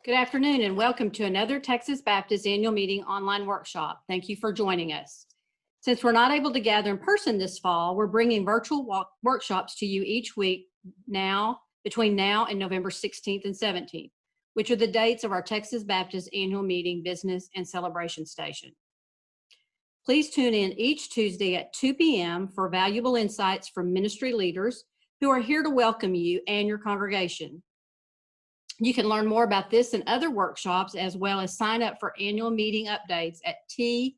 Good afternoon and welcome to another Texas Baptist Annual Meeting online workshop. Thank you for joining us. Since we're not able to gather in person this fall, we're bringing virtual workshops to you each week between now and November 16th and 17th, which are the dates of our Texas Baptist Annual Meeting Business and Celebration Station. Please tune in each Tuesday at 2 p.m. for valuable insights from ministry leaders who are here to welcome you and your congregation. You can learn more about this and other workshops, as well as sign up for annual meeting updates at txb.org/am.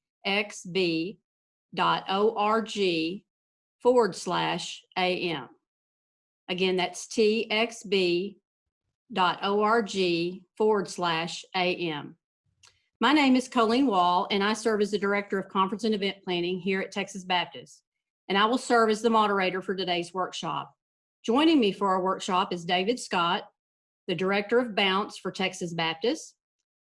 Again, that's txb.org/am. My name is Colleen Wall, and I serve as the Director of Conference and Event Planning here at Texas Baptist, and I will serve as the moderator for today's workshop. Joining me for our workshop is David Scott, the Director of Bounce for Texas Baptist,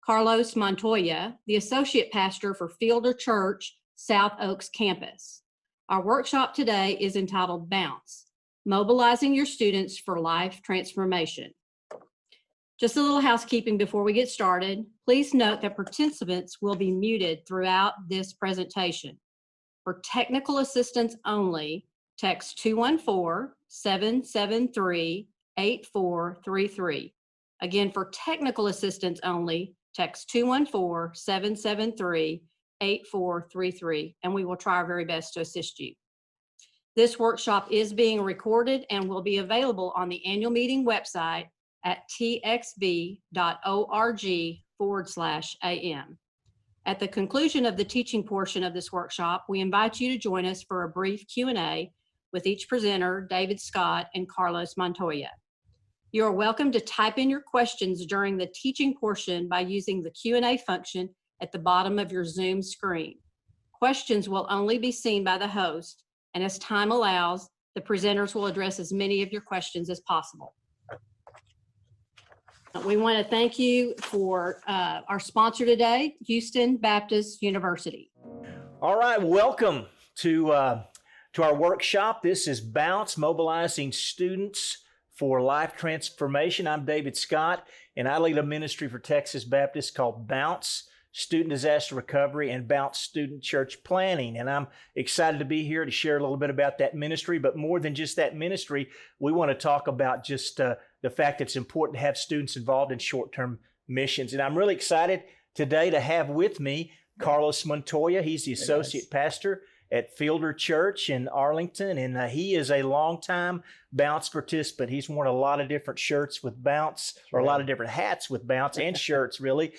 Carlos Montoya, the Associate Pastor for Fielder Church, South Oaks Campus. Our workshop today is entitled Bounce, Mobilizing Your Students for Life Transformation. Just a little housekeeping before we get started. Please note that participants will be muted throughout this presentation. For technical assistance only, text 214-773-8433. Again, for technical assistance only, text 214-773-8433, and we will try our very best to assist you. This workshop is being recorded and will be available on the annual meeting website at txb.org/am. At the conclusion of the teaching portion of this workshop, we invite you to join us for a brief Q&A with each presenter, David Scott and Carlos Montoya. You are welcome to type in your questions during the teaching portion by using the Q&A function at the bottom of your Zoom screen. Questions will only be seen by the host, and as time allows, the presenters will address as many of your questions as possible. We want to thank you for our sponsor today, Houston Baptist University. All right, welcome to our workshop. This is Bounce, Mobilizing Students for Life Transformation. I'm David Scott, and I lead a ministry for Texas Baptist called Bounce Student Disaster Recovery and Bounce Student Church Planning. And I'm excited to be here to share a little bit about that ministry. But more than just that ministry, we want to talk about just the fact that it's important to have students involved in short-term missions. And I'm really excited today to have with me Carlos Montoya. He's the Associate Pastor at Fielder Church in Arlington, and he is a longtime Bounce participant. He's worn a lot of different shirts with Bounce, or a lot of different hats with Bounce and shirts, really.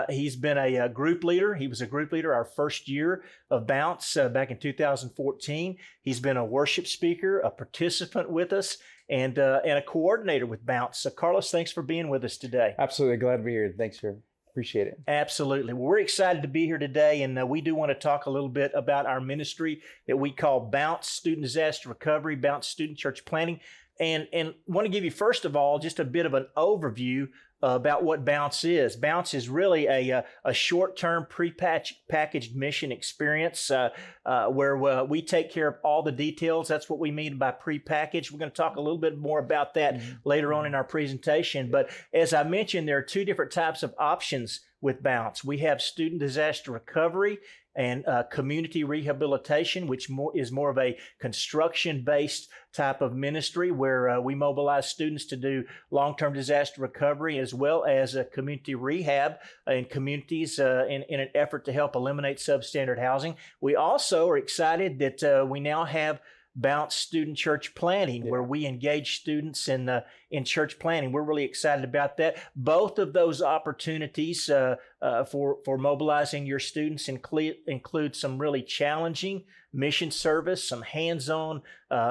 He's been a group leader. He was a group leader our first year of Bounce back in 2014. He's been a worship speaker, a participant with us, and a coordinator with Bounce. So, Carlos, thanks for being with us today. Absolutely glad to be here. Thanks, sir. Appreciate it. Absolutely. Well, we're excited to be here today, and we do want to talk a little bit about our ministry that we call Bounce Student Disaster Recovery, Bounce Student Church Planning, and want to give you, first of all, just a bit of an overview about what Bounce is. Bounce is really a short-term pre-packaged mission experience where we take care of all the details. That's what we mean by pre-packaged. We're going to talk a little bit more about that later on in our presentation. But as I mentioned, there are two different types of options with Bounce. We have student disaster recovery and community rehabilitation, which is more of a construction-based type of ministry where we mobilize students to do long-term disaster recovery as well as community rehab in communities in an effort to help eliminate substandard housing. We also are excited that we now have Bounce Student Church Planning, where we engage students in church planning. We're really excited about that. Both of those opportunities for mobilizing your students include some really challenging mission service, some hands-on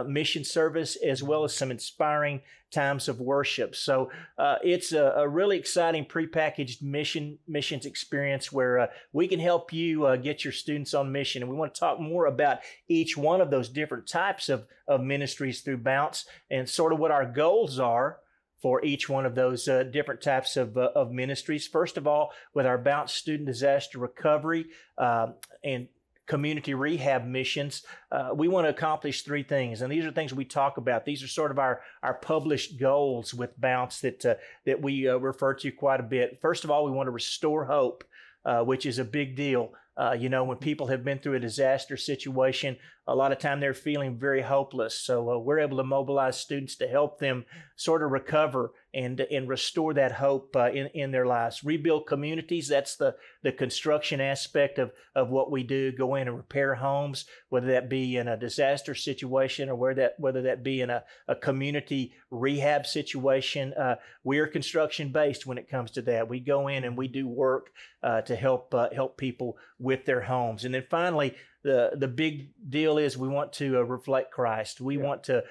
mission service, as well as some inspiring times of worship. So it's a really exciting prepackaged missions experience where we can help you get your students on mission. And we want to talk more about each one of those different types of ministries through Bounce and sort of what our goals are for each one of those different types of ministries. First of all, with our Bounce Student Disaster Recovery and community rehab missions, we want to accomplish three things. And these are things we talk about. These are sort of our published goals with Bounce that we refer to quite a bit. First of all, we want to restore hope, which is a big deal. When people have been through a disaster situation, a lot of time they're feeling very hopeless. So we're able to mobilize students to help them sort of recover and restore that hope in their lives. Rebuild communities, that's the construction aspect of what we do. Go in and repair homes, whether that be in a disaster situation or whether that be in a community rehab situation. We are construction based when it comes to that. We go in and we do work to help people with their homes. And then finally, the big deal is we want to reflect Christ. We want to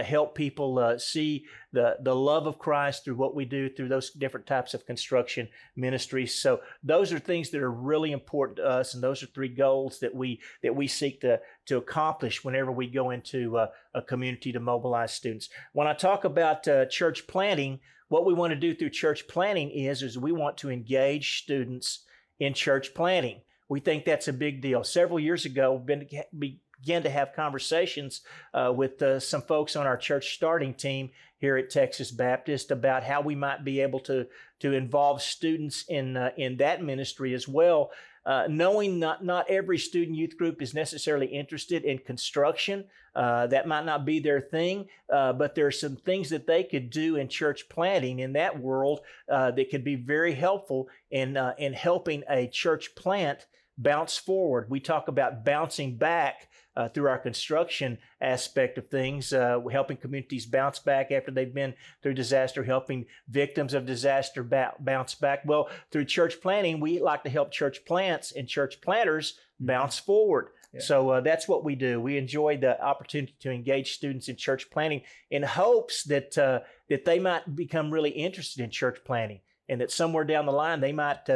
help people see the love of Christ through what we do through those different types of construction ministries. So those are things that are really important to us, and those are three goals that we seek to accomplish whenever we go into a community to mobilize students. When I talk about church planting, what we want to do through church planting is we want to engage students in church planting. We think that's a big deal. Several years ago, we began to have conversations with some folks on our church starting team here at Texas Baptist about how we might be able to involve students in that ministry as well. Knowing not every student youth group is necessarily interested in construction. That might not be their thing, but there are some things that they could do in church planting in that world that could be very helpful in helping a church plant bounce forward. We talk about bouncing back through our construction aspect of things, helping communities bounce back after they've been through disaster, helping victims of disaster bounce back. Well, through church planting, we like to help church plants and church planters bounce forward. Yeah. So that's what we do. We enjoy the opportunity to engage students in church planting in hopes that they might become really interested in church planting, and that somewhere down the line they might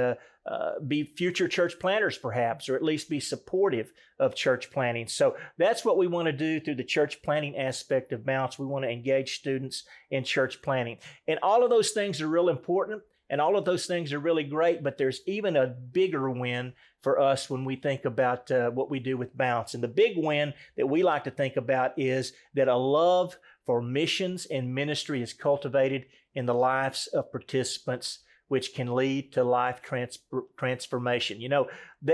be future church planters perhaps, or at least be supportive of church planting. So that's what we want to do through the church planting aspect of Bounce. We want to engage students in church planting. And all of those things are real important, and all of those things are really great, but there's even a bigger win for us when we think about what we do with Bounce. And the big win that we like to think about is that a love for missions and ministry is cultivated in the lives of participants, which can lead to life transformation.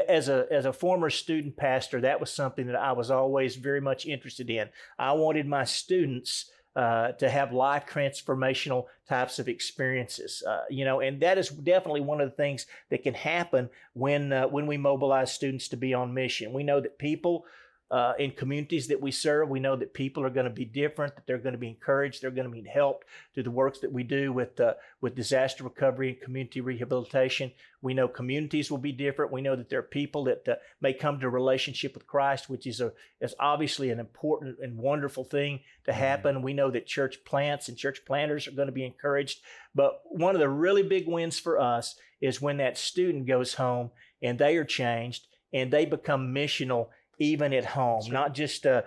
As a former student pastor, that was something that I was always very much interested in. I wanted my students to have life transformational types of experiences, and that is definitely one of the things that can happen when we mobilize students to be on mission. We know that people in communities that we serve, we know that people are going to be different, that they're going to be encouraged, they're going to be helped through the works that we do with disaster recovery and community rehabilitation. We know communities will be different. We know that there are people that may come to a relationship with Christ, which is obviously an important and wonderful thing to happen. We know that church plants and church planters are going to be encouraged. But one of the really big wins for us is when that student goes home and they are changed and they become missional even at home, not just a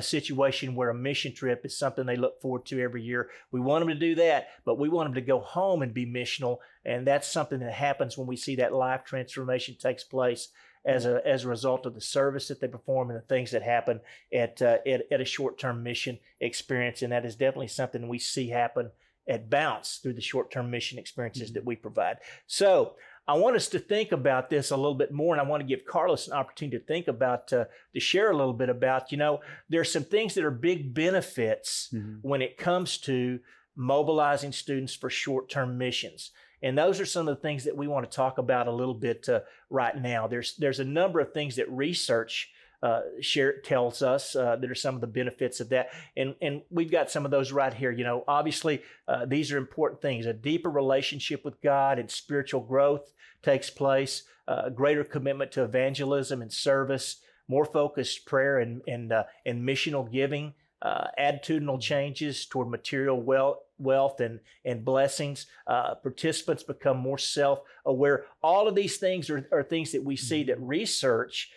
situation where a mission trip is something they look forward to every year. We want them to do that, but we want them to go home and be missional. And that's something that happens when we see that life transformation takes place as a result of the service that they perform and the things that happen at a short-term mission experience. And that is definitely something we see happen at Bounce through the short-term mission experiences that we provide. So I want us to think about this a little bit more, and I want to give Carlos an opportunity to think about, to share a little bit about, there's some things that are big benefits when it comes to mobilizing students for short-term missions. And those are some of the things that we want to talk about a little bit right now. There's a number of things that research tells us that are some of the benefits of that. And we've got some of those right here. Obviously, these are important things. A deeper relationship with God and spiritual growth takes place, greater commitment to evangelism and service, more focused prayer and missional giving, attitudinal changes toward material wealth and blessings. Participants become more self-aware. All of these things are things that we see that research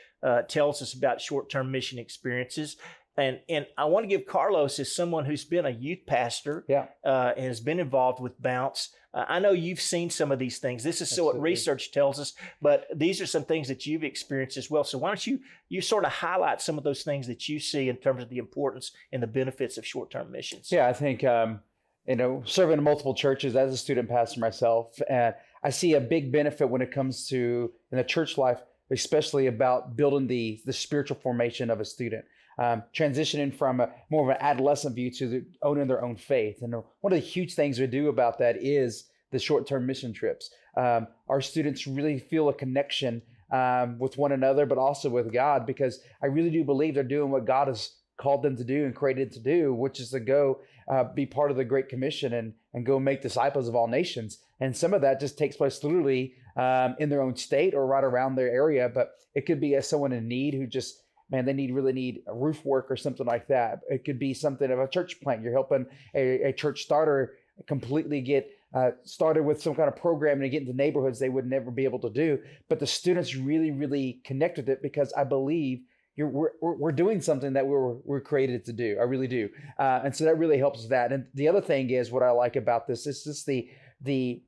tells us about short-term mission experiences. And I want to give Carlos, as someone who's been a youth pastor, Yeah. and has been involved with Bounce. I know you've seen some of these things. This is so what Absolutely. research tells us, but these are some things that you've experienced as well. So why don't you sort of highlight some of those things that you see in terms of the importance and the benefits of short-term missions? Yeah, I think, serving in multiple churches as a student pastor myself, and I see a big benefit when it comes to in the church life, especially about building the spiritual formation of a student. Transitioning from more of an adolescent view to owning their own faith. And one of the huge things we do about that is the short-term mission trips. Our students really feel a connection with one another, but also with God, because I really do believe they're doing what God has called them to do and created to do, which is to go be part of the Great Commission and go make disciples of all nations. And some of that just takes place literally in their own state or right around their area, but it could be as someone in need who just, man, they really need a roof work or something like that. It could be something of a church plant. You're helping a church starter completely get started with some kind of program and get into neighborhoods they would never be able to do. But the students really, really connect with it, because I believe we're doing something that we're created to do. I really do. And so that really helps that. And the other thing is, what I like about this is just the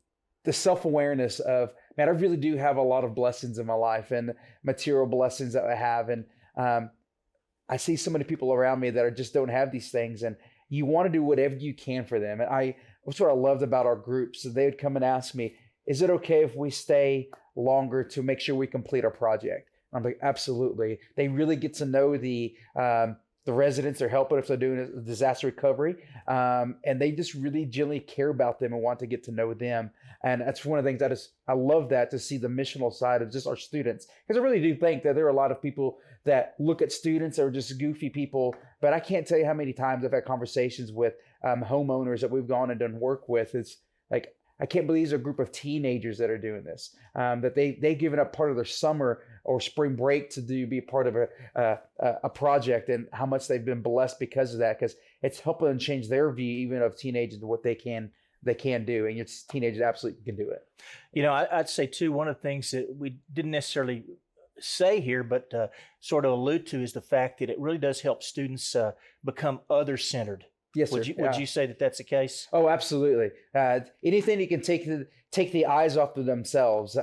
self-awareness of, man, I really do have a lot of blessings in my life and material blessings that I have. And I see so many people around me that just don't have these things, and you want to do whatever you can for them. And that's what I loved about our groups. So they would come and ask me, is it okay if we stay longer to make sure we complete our project? I'm like, absolutely. They really get to know the residents they're helping if they're doing a disaster recovery. And they just really genuinely care about them and want to get to know them. And that's one of the things I love that, to see the missional side of just our students. Because I really do think that there are a lot of people that look at students that are just goofy people. But I can't tell you how many times I've had conversations with homeowners that we've gone and done work with. It's like, I can't believe there's a group of teenagers that are doing this, that they've given up part of their summer or spring break to be part of a project, and how much they've been blessed because of that, because it's helping them change their view even of teenagers and what they can do. And your teenagers absolutely can do it. You know, I'd say too, one of the things that we didn't necessarily say here, but sort of allude to, is the fact that it really does help students become other-centered. Yes, sir. Would you say that that's the case? Oh, absolutely. Anything you can take the eyes off of themselves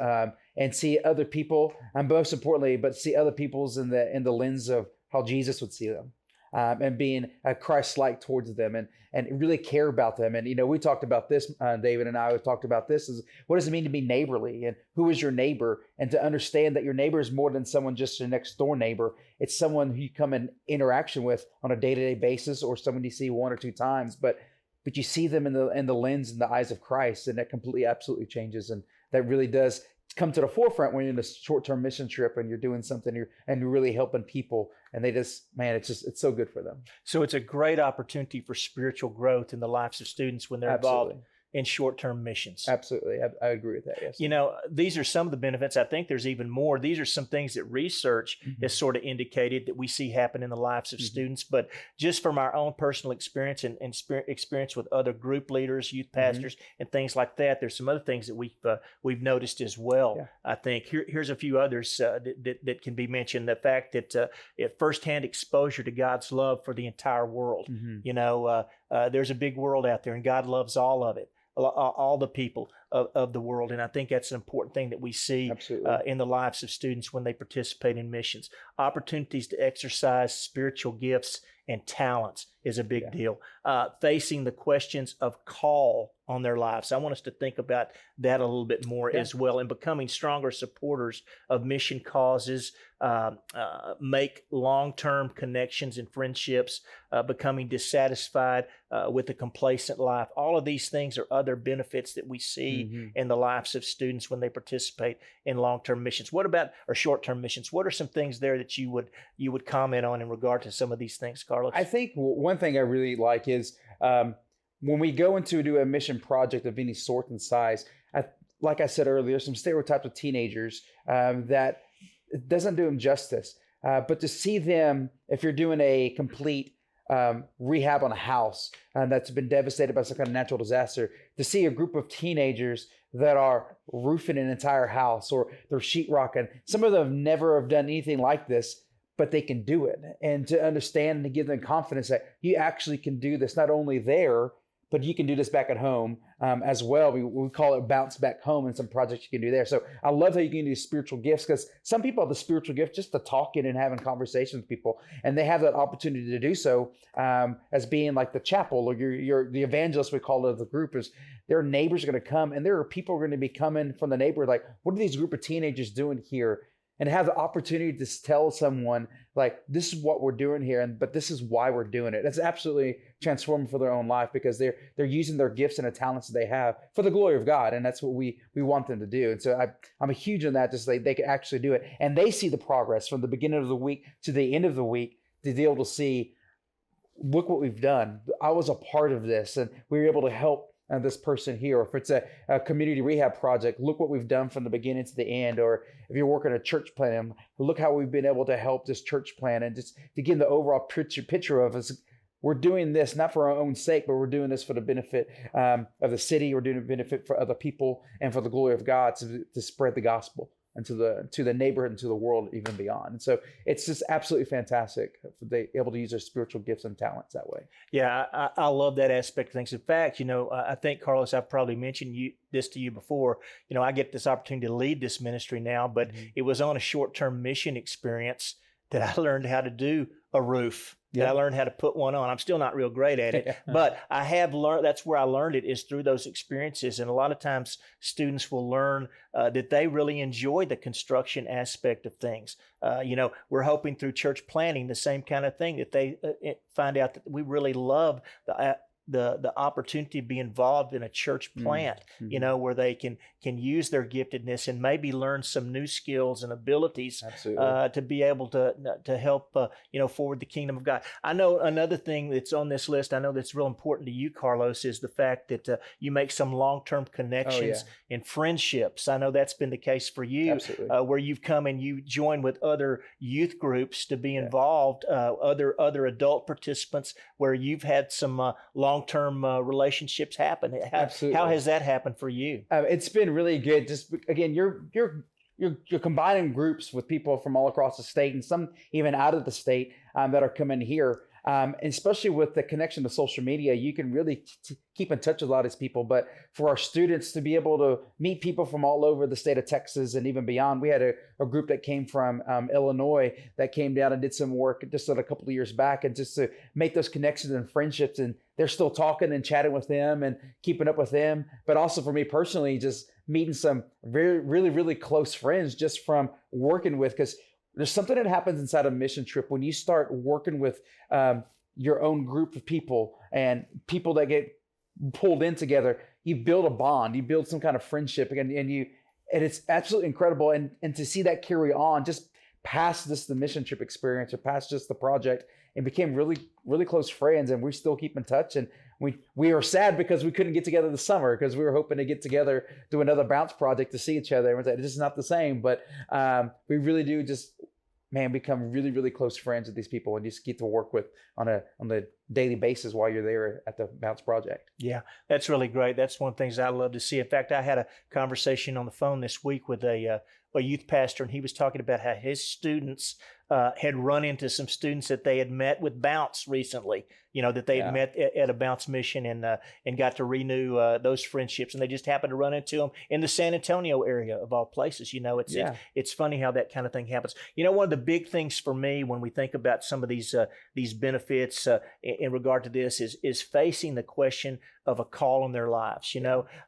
and see other people, and most importantly, but see other people's in the lens of how Jesus would see them, and being Christ-like towards them, and really care about them. And we talked about this, David and I have talked about this, is what does it mean to be neighborly, and who is your neighbor, and to understand that your neighbor is more than someone just your next door neighbor. It's someone who you come in interaction with on a day-to-day basis, or someone you see one or two times, but you see them in the lens and the eyes of Christ, and that completely, absolutely changes. And that really does come to the forefront when you're in a short-term mission trip and you're doing something, and you're really helping people, and they just, man, it's so good for them. So it's a great opportunity for spiritual growth in the lives of students when they're Absolutely. involved in short-term missions. Absolutely. I agree with that. Yes. These are some of the benefits. I think there's even more. These are some things that research has sort of indicated that we see happen in the lives of students. But just from our own personal experience and experience with other group leaders, youth pastors, and things like that, there's some other things that we've noticed as well. Yeah. I think here's a few others that can be mentioned. The fact that firsthand exposure to God's love for the entire world. There's a big world out there, and God loves all of it. All the people of the world. And I think that's an important thing that we see in the lives of students when they participate in missions. Opportunities to exercise spiritual gifts and talents is a big deal. Facing the questions of call on their lives. I want us to think about that a little bit more as well, and becoming stronger supporters of mission causes, make long-term connections and friendships, becoming dissatisfied with a complacent life. All of these things are other benefits that we see in the lives of students when they participate in long-term missions. What about our short-term missions? What are some things there that you would comment on in regard to some of these things, Carlos? I think one thing I really like is when we go into do a mission project of any sort and size, like I said earlier, some stereotypes of teenagers that it doesn't do them justice. But to see them, if you're doing a complete rehab on a house that's been devastated by some kind of natural disaster, to see a group of teenagers that are roofing an entire house, or they're sheetrocking. Some of them never have done anything like this, but they can do it, and to understand and to give them confidence that you actually can do this, not only there, but you can do this back at home as well. We call it bounce back home, and some projects you can do there. So I love how you can do spiritual gifts, because some people have the spiritual gift just to talking and having conversations with people, and they have that opportunity to do so as being like the chapel, or the evangelist, we call it, of the group. Is their neighbors are going to come, and there are people going to be coming from the neighborhood, like, what are these group of teenagers doing here? And have the opportunity to tell someone, like, this is what we're doing here, but this is why we're doing it. It's absolutely transformative for their own life, because they're using their gifts and the talents that they have for the glory of God, and that's what we want them to do. And so I'm a huge on that, just like they can actually do it, and they see the progress from the beginning of the week to the end of the week, to be able to see, look what we've done. I was a part of this, and we were able to help this person here. Or if it's a community rehab project, look what we've done from the beginning to the end. Or if you're working a church plan, look how we've been able to help this church plan, and just to give the overall picture of us. We're doing this not for our own sake, but we're doing this for the benefit of the city. We're doing a benefit for other people and for the glory of God, to spread the gospel and to the neighborhood and to the world, even beyond. And so it's just absolutely fantastic for they able to use their spiritual gifts and talents that way. Yeah, I love that aspect of things. In fact, I think, Carlos, I've probably mentioned this to you before. I get this opportunity to lead this ministry now, but it was on a short-term mission experience that I learned how to do a roof. Yeah. I learned how to put one on. I'm still not real great at it, but I have learned. That's where I learned it, is through those experiences. And a lot of times students will learn that they really enjoy the construction aspect of things. We're hoping through church planning, the same kind of thing, that they find out that we really love the opportunity to be involved in a church plant, where they can use their giftedness and maybe learn some new skills and abilities to be able to help forward the kingdom of God. I know another thing that's on this list, I know that's real important to you, Carlos, is the fact that you make some long-term connections and friendships. I know that's been the case for you, where you've come and you join with other youth groups to be involved, other adult participants, where you've had some long-term relationships happen. How has that happened for you? It's been really good. Just again, you're combining groups with people from all across the state, and some even out of the state that are coming here. And especially with the connection to social media, you can really keep in touch with a lot of these people. But for our students to be able to meet people from all over the state of Texas and even beyond, we had a group that came from Illinois that came down and did some work just a couple of years back, and just to make those connections and friendships. And they're still talking and chatting with them and keeping up with them. But also for me personally, just meeting some really close friends just from working with, because there's something that happens inside a mission trip when you start working with your own group of people and people that get pulled in together. You build a bond, you build some kind of friendship, and it's absolutely incredible. And to see that carry on just past the mission trip experience, or past just the project, and became really close friends, and we still keep in touch. And we are sad because we couldn't get together this summer, because we were hoping to get together, do another bounce project to see each other. And it's just not the same, but we really do just become really close friends with these people, and just get to work with on a daily basis while you're there at the bounce project. Yeah, that's really great. That's one of the things I love to see. In fact, I had a conversation on the phone this week with a youth pastor, and he was talking about how his students had run into some students that they had met with Bounce recently, that they had met at a Bounce mission, and got to renew those friendships. And they just happened to run into them in the San Antonio area of all places. It's funny how that kind of thing happens. One of the big things for me when we think about some of these benefits in regard to this is facing the question of a call in their lives.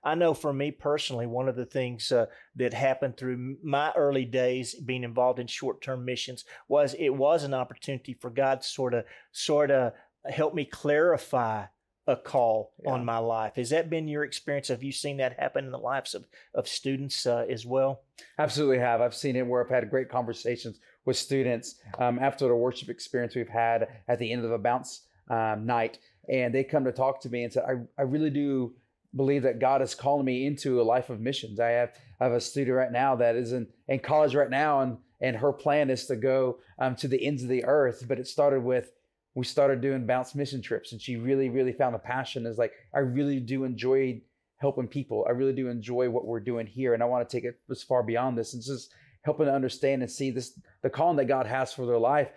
I know for me personally, one of the things that happened through my early days being involved in short-term missions was an opportunity for God to sort of help me clarify a call on my life. Has that been your experience? Have you seen that happen in the lives of students as well? Absolutely have. I've seen it where I've had great conversations with students after the worship experience we've had at the end of a bounce night, and they come to talk to me and say, I really do believe that God is calling me into a life of missions. I have a student right now that is in college right now, and her plan is to go to the ends of the earth. But it started with, we started doing bounce mission trips, and she really found a passion. Is like, I really do enjoy helping people. I really do enjoy what we're doing here, and I want to take it as far beyond this. And just helping to understand and see this, the calling that God has for their life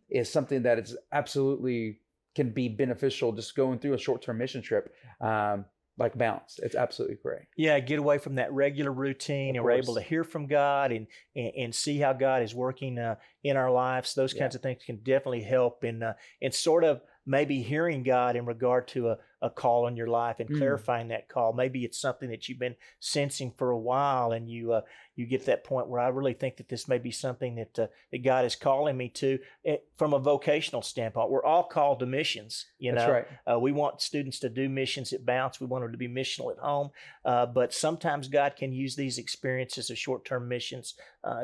is something that is absolutely can be beneficial just going through a short-term mission trip like Bounce. It's absolutely great. Yeah, get away from that regular routine, and we're able to hear from God and see how God is working in our lives. Those kinds of things can definitely help in sort of maybe hearing God in regard to a call in your life and clarifying that call. Maybe it's something that you've been sensing for a while, and you get to that point where I really think that this may be something that God is calling me to from a vocational standpoint. We're all called to missions. That's right. We want students to do missions at Bounce. We want them to be missional at home. But sometimes God can use these experiences of short-term missions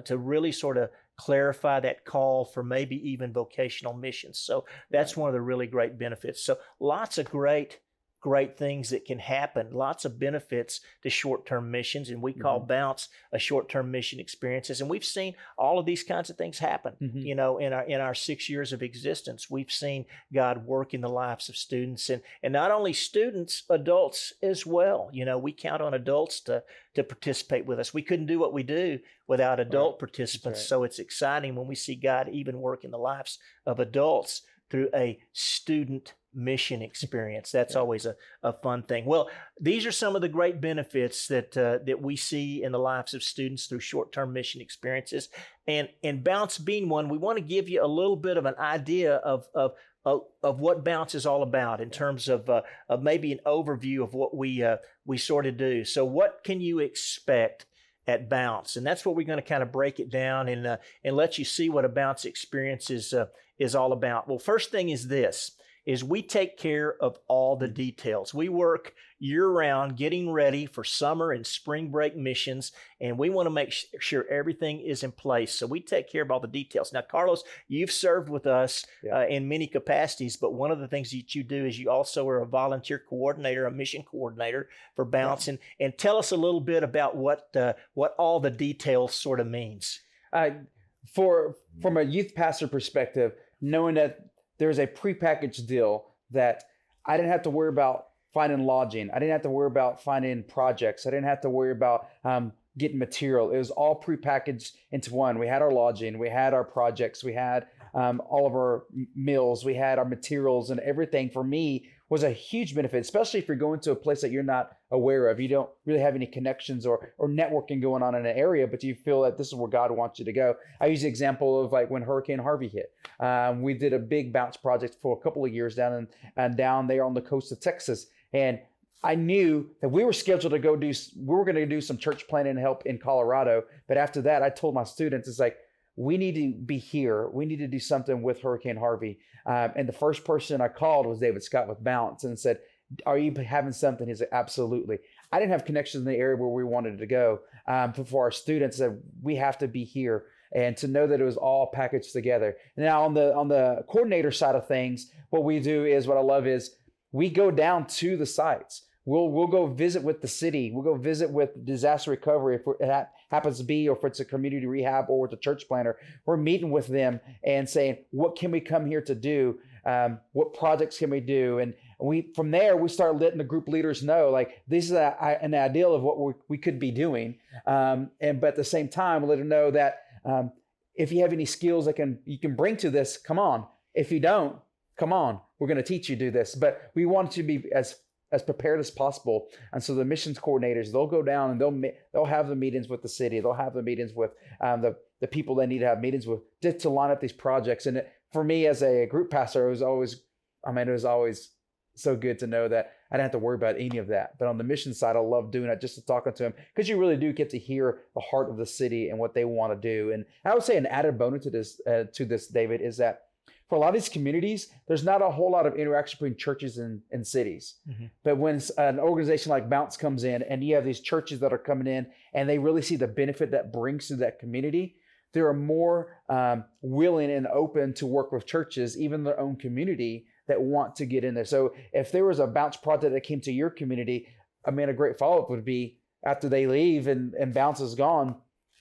to really sort of clarify that call for maybe even vocational missions. So that's one of the really great benefits. So lots of great things that can happen, lots of benefits to short-term missions, and we call Bounce a short-term mission experiences. And we've seen all of these kinds of things happen. In our 6 years of existence, we've seen God work in the lives of students, and not only students, adults as well. We count on adults to participate with us. We couldn't do what we do without adult participants. So it's exciting when we see God even work in the lives of adults through a student mission experience. That's always a fun thing. Well, these are some of the great benefits that we see in the lives of students through short-term mission experiences. And Bounce being one, we want to give you a little bit of an idea of what Bounce is all about in terms of maybe an overview of what we sort of do. So what can you expect at Bounce? And that's what we're going to kind of break it down and let you see what a Bounce experience is all about. Well, first thing is this, is we take care of all the details. We work year-round getting ready for summer and spring break missions, and we want to make sure everything is in place. So we take care of all the details. Now, Carlos, you've served with us in many capacities, but one of the things that you do is you also are a volunteer coordinator, a mission coordinator for Bounce. And tell us a little bit about what all the details sort of means. From a youth pastor perspective, knowing that there's a prepackaged deal that I didn't have to worry about finding lodging. I didn't have to worry about finding projects. I didn't have to worry about getting material. It was all prepackaged into one. We had our lodging, we had our projects, we had all of our meals, we had our materials, and everything for me was a huge benefit, especially if you're going to a place that you're not aware of. You don't really have any connections or networking going on in an area, but you feel that this is where God wants you to go. I use the example of like when Hurricane Harvey hit. We did a big Bounce project for a couple of years down there on the coast of Texas. And I knew that we were scheduled to we were going to do some church planting and help in Colorado. But after that, I told my students, it's like, we need to be here. We need to do something with Hurricane Harvey. And the first person I called was David Scott with Bounce and said, are you having something? He said, absolutely. I didn't have connections in the area where we wanted to go. For our students, that we have to be here, and to know that it was all packaged together. Now on the coordinator side of things, what we do is, what I love is we go down to the sites. We'll go visit with the city. We'll go visit with disaster recovery if it happens to be, or if it's a community rehab or with a church planter. We're meeting with them and saying, what can we come here to do? What projects can we do? And from there, we start letting the group leaders know, like, this is an ideal of what we could be doing. But at the same time, let them know that if you have any skills that you can bring to this, come on. If you don't, come on. We're going to teach you to do this. But we want to be as prepared as possible. And so the missions coordinators, they'll go down and they'll have the meetings with the city. They'll have the meetings with the people they need to have meetings with, just to line up these projects. And for me as a group pastor, it was always so good to know that I didn't have to worry about any of that. But on the mission side, I love doing that, just to talking to them, because you really do get to hear the heart of the city and what they want to do. And I would say an added bonus to this, David, is that for a lot of these communities, there's not a whole lot of interaction between churches and cities. Mm-hmm. But when an organization like Bounce comes in, and you have these churches that are coming in and they really see the benefit that brings to that community, they are more willing and open to work with churches, even their own community, that want to get in there. So if there was a Bounce project that came to your community, a great follow-up would be, after they leave and Bounce is gone,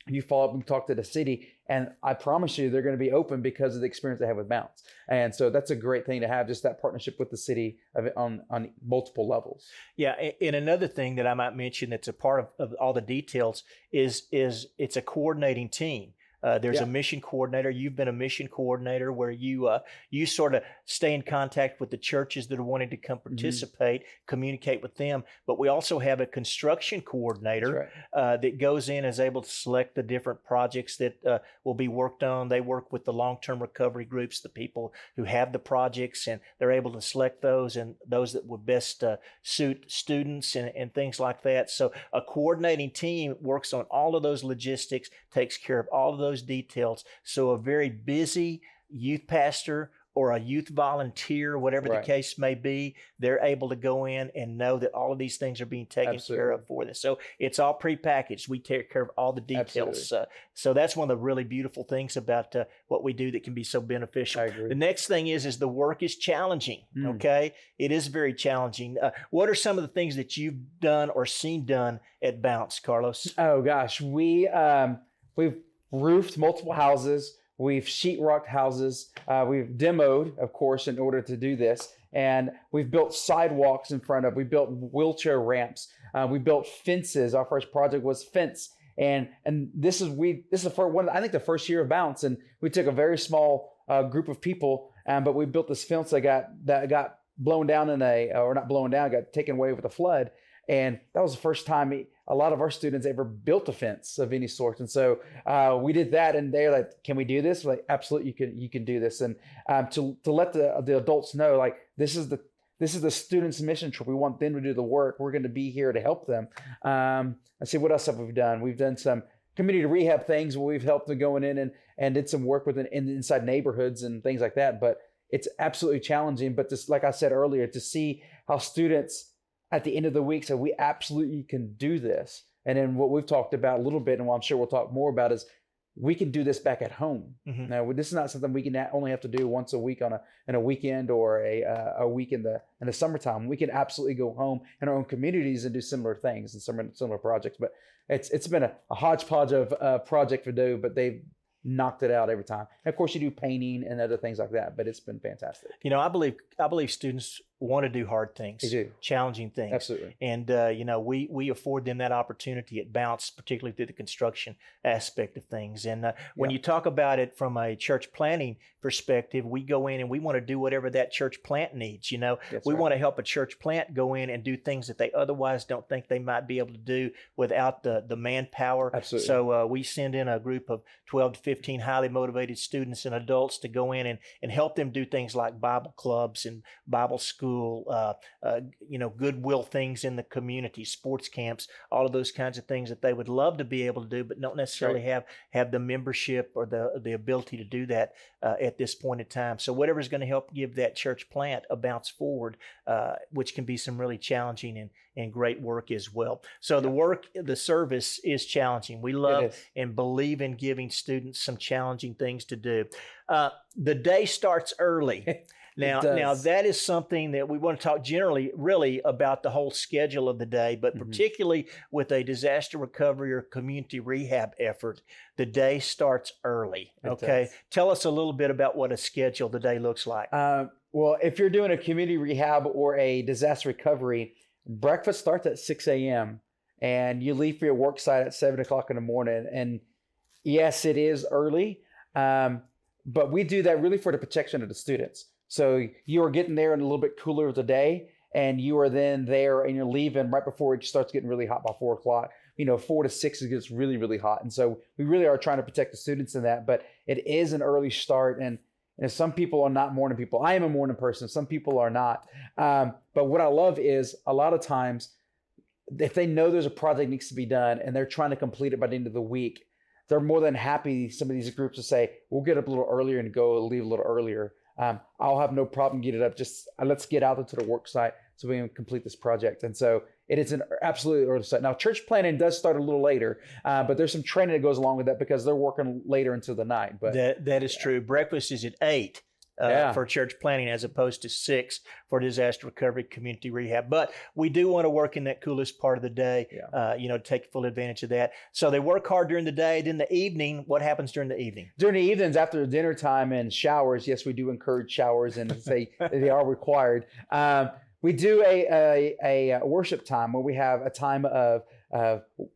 You follow up and talk to the city, and I promise you they're going to be open because of the experience they have with Bounce. And so that's a great thing to have, just that partnership with the city on multiple levels. Yeah, and another thing that I might mention that's a part of all the details is it's a coordinating team. There's a mission coordinator. You've been a mission coordinator where you sort of stay in contact with the churches that are wanting to come participate, communicate with them. But we also have a construction coordinator that goes in and is able to select the different projects that will be worked on. They work with the long-term recovery groups, the people who have the projects, and they're able to select those and those that would best suit students and things like that. So a coordinating team works on all of those logistics, takes care of all of those details. So a very busy youth pastor or a youth volunteer, whatever the case may be, they're able to go in and know that all of these things are being taken care of for them. So it's all prepackaged. We take care of all the details. So that's one of the really beautiful things about what we do that can be so beneficial. I agree. The next thing is the work is challenging. Okay, it is very challenging. What are some of the things that you've done or seen done at Bounce, Carlos? Oh gosh, we've roofed multiple houses. We've sheetrocked houses. We've demoed, of course, in order to do this. And we've built sidewalks in front of, we built wheelchair ramps. We built fences. Our first project was fence. And this is I think the first year of Bounce. And we took a very small group of people, but we built this fence that got blown down got taken away with a flood. And that was the first time a lot of our students ever built a fence of any sort. And so we did that, and they're like, can we do this? We're like, absolutely, you can do this. And to let the adults know, like, this is the students' mission trip. We want them to do the work. We're going to be here to help them. Let's see, what else have we done? We've done some community rehab things where we've helped them going in and did some work inside neighborhoods and things like that. But it's absolutely challenging. But just like I said earlier, to see how students at the end of the week say, we absolutely can do this. And then what we've talked about a little bit, and what I'm sure we'll talk more about, is we can do this back at home. Now, this is not something we can only have to do once a week in a weekend or a week in the summertime. We can absolutely go home in our own communities and do similar things and similar projects. But it's been a hodgepodge of project to do, but they've knocked it out every time. And of course, you do painting and other things like that, but it's been fantastic. You know, I believe students want to do hard things. They do. Challenging things. Absolutely. And, we afford them that opportunity at Bounce, particularly through the construction aspect of things. And when you talk about it from a church planting perspective, we go in and we want to do whatever that church plant needs. You know, we want to help a church plant go in and do things that they otherwise don't think they might be able to do without the manpower. Absolutely. So we send in a group of 12 to 15 highly motivated students and adults to go in and help them do things like Bible clubs and Bible school, goodwill things in the community, sports camps, all of those kinds of things that they would love to be able to do, but don't necessarily have the membership or the ability to do that at this point in time. So whatever's going to help give that church plant a bounce forward, which can be some really challenging and great work as well. So the service is challenging. We love and believe in giving students some challenging things to do. The day starts early. Now that is something that we want to talk generally, really, about the whole schedule of the day, but particularly with a disaster recovery or community rehab effort, the day starts early. Okay. Tell us a little bit about what a schedule of the day looks like. Well, if you're doing a community rehab or a disaster recovery, breakfast starts at 6 a.m. and you leave for your work site at 7 o'clock in the morning. And yes, it is early, but we do that really for the protection of the students. So you are getting there in a little bit cooler of the day, and you are then there and you're leaving right before it starts getting really hot by 4 o'clock. 4 to 6, it gets really, really hot. And so we really are trying to protect the students in that, but it is an early start. And some people are not morning people. I am a morning person. Some people are not. But what I love is a lot of times, if they know there's a project that needs to be done and they're trying to complete it by the end of the week, they're more than happy, some of these groups, to say, we'll get up a little earlier and leave a little earlier. I'll have no problem getting it up. Just let's get out into the work site so we can complete this project. And so it is an absolutely early start. Now, church planning does start a little later, but there's some training that goes along with that because they're working later into the night. But that is true. Breakfast is at 8. for church planning as opposed to 6 for disaster recovery, community rehab. But we do want to work in that coolest part of the day, take full advantage of that. So they work hard during the day. Then the evening, what happens during the evening? During the evenings after dinner time and showers, yes, we do encourage showers and they are required. We do a worship time where we have a time of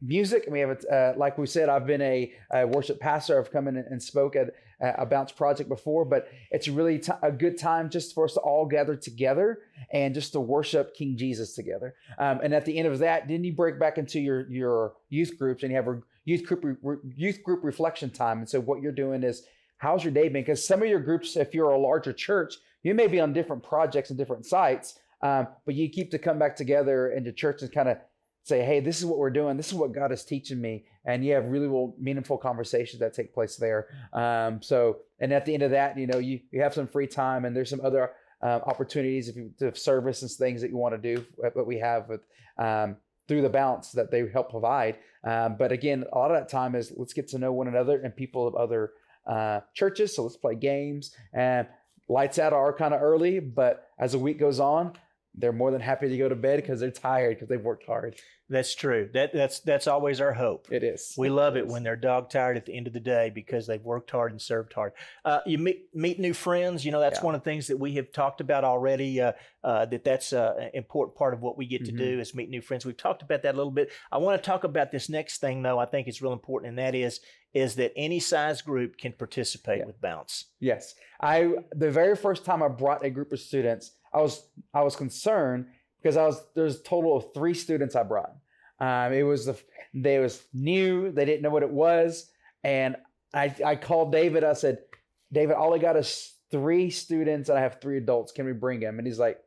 music, and we have like we said, I've been a worship pastor. I've come in and spoke at a Bounce project before, but it's really a good time just for us to all gather together and just to worship King Jesus together. And at the end of that, then you break back into your youth groups and you have a youth group reflection time. And so what you're doing is, how's your day been? Because some of your groups, if you're a larger church, you may be on different projects and different sites, but you keep to come back together into church and kind of say, hey, this is what we're doing. This is what God is teaching me. And you have really meaningful conversations that take place there. And at the end of that, you have some free time, and there's some other opportunities to service and things that you want to do, what we have with through the Bounce that they help provide. But again, a lot of that time is let's get to know one another and people of other churches. So let's play games, and lights out are kind of early, but as the week goes on, they're more than happy to go to bed because they're tired because they've worked hard. That's true. That's always our hope. It is. We love it when they're dog tired at the end of the day because they've worked hard and served hard. You meet new friends. That's one of the things that we have talked about already. That's an important part of what we get to do is meet new friends. We've talked about that a little bit. I want to talk about this next thing, though. I think it's real important, and that is that any size group can participate with Bounce. Yes. The very first time I brought a group of students, I was concerned because there's a total of 3 students I brought. They was new. They didn't know what it was. And I called David. I said, David, all I got is 3 students and I have 3 adults. Can we bring them? And he's like,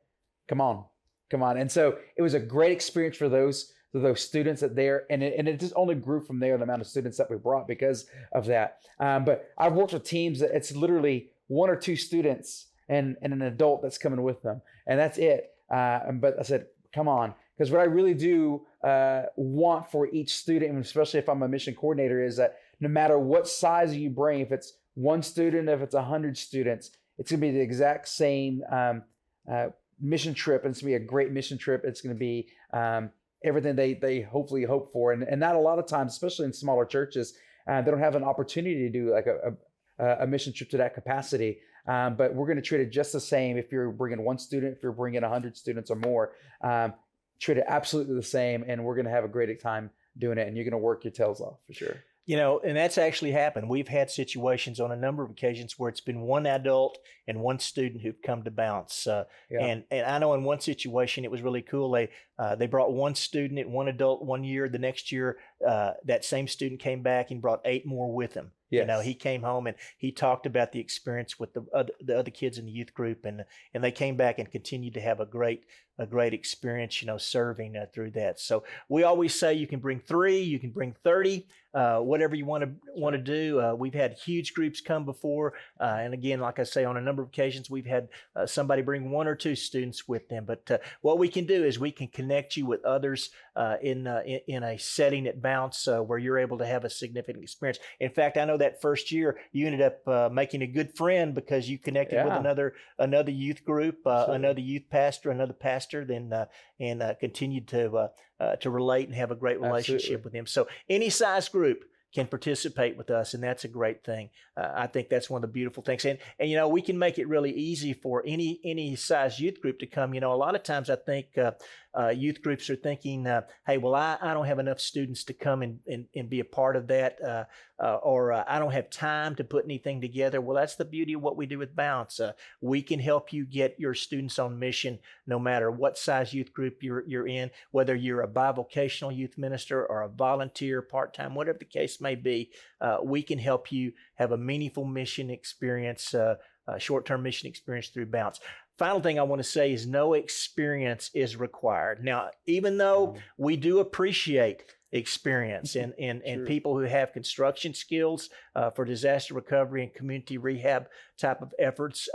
come on. And so it was a great experience for those students that there, and it just only grew from there, the amount of students that we brought because of that. But I've worked with teams that it's literally 1 or 2 students and an adult that's coming with them, and that's it. But I said, come on, because what I really do want for each student, and especially if I'm a mission coordinator, is that no matter what size you bring, if it's 1 student, if it's 100 students, it's going to be the exact same mission trip, and it's going to be a great mission trip. It's going to be everything they hopefully hope for, and not a lot of times, especially in smaller churches, they don't have an opportunity to do like a mission trip to that capacity. But we're going to treat it just the same if you're bringing 1 student, if you're bringing 100 students or more. Treat it absolutely the same, and we're going to have a great time doing it, and you're going to work your tails off for sure. And that's actually happened. We've had situations on a number of occasions where it's been 1 adult and 1 student who've come to Bounce. And I know in one situation it was really cool. They brought 1 student and 1 adult 1 year. The next year, that same student came back and brought 8 more with him. Yes. He came home and he talked about the experience with the other kids in the youth group, and they came back and continued to have a great experience, serving through that. So we always say you can bring 3, you can bring 30, whatever you want to do. We've had huge groups come before, and again, like I say, on a number of occasions, we've had somebody bring 1 or 2 students with them. But what we can do is we can connect you with others in a setting at Bounce where you're able to have a significant experience. In fact, I know that first year you ended up making a good friend because you connected with another youth group, another youth pastor, another pastor, and continued to relate and have a great relationship with them. So any size group can participate with us, and that's a great thing. I think that's one of the beautiful things. And we can make it really easy for any size youth group to come. A lot of times I think youth groups are thinking, hey, well, I don't have enough students to come and be a part of that, or I don't have time to put anything together. Well, that's the beauty of what we do with Bounce. We can help you get your students on mission no matter what size youth group you're in, whether you're a bivocational youth minister or a volunteer, part-time, whatever the case may be. We can help you have a meaningful mission experience, short-term mission experience through Bounce. Final thing I want to say is no experience is required. Now, even though we do appreciate experience and people who have construction skills for disaster recovery and community rehab type of efforts,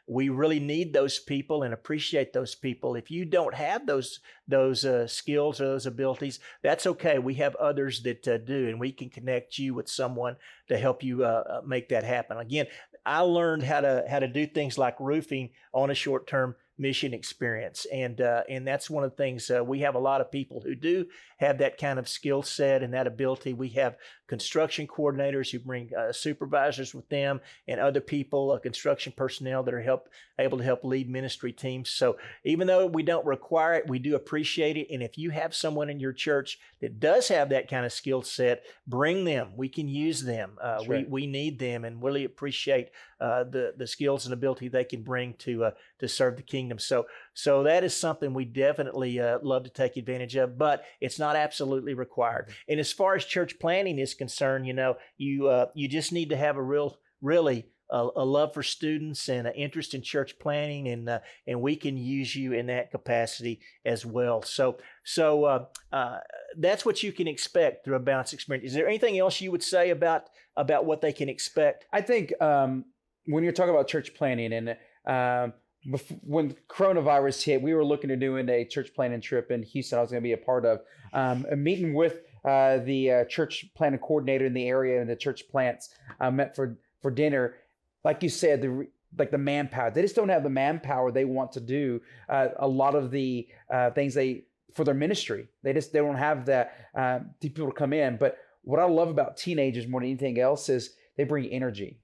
we really need those people and appreciate those people. If you don't have those skills or those abilities, that's okay. We have others that do, and we can connect you with someone to help you make that happen. Again, I learned how to do things like roofing on a short-term mission experience, and that's one of the things. We have a lot of people who do have that kind of skill set and that ability. We have construction coordinators who bring supervisors with them, and other people, construction personnel that are able to help lead ministry teams. So even though we don't require it, we do appreciate it. And if you have someone in your church that does have that kind of skill set, bring them. We can use them. We need them, and really appreciate the skills and ability they can bring to serve the kingdom. So that is something we definitely love to take advantage of, but it's not absolutely required. And as far as church planning is concerned, you just need to have really a love for students and an interest in church planning, and we can use you in that capacity as well. So that's what you can expect through a Bounce experience. Is there anything else you would say about what they can expect? I think when you're talking about church planning, and when coronavirus hit, we were looking at doing a church planning trip in Houston. I was going to be a part of a meeting with the church planning coordinator in the area and the church plants. Met for dinner. Like you said, the manpower. They just don't have the manpower they want to do a lot of the things for their ministry. They don't have that people to come in. But what I love about teenagers more than anything else is they bring energy,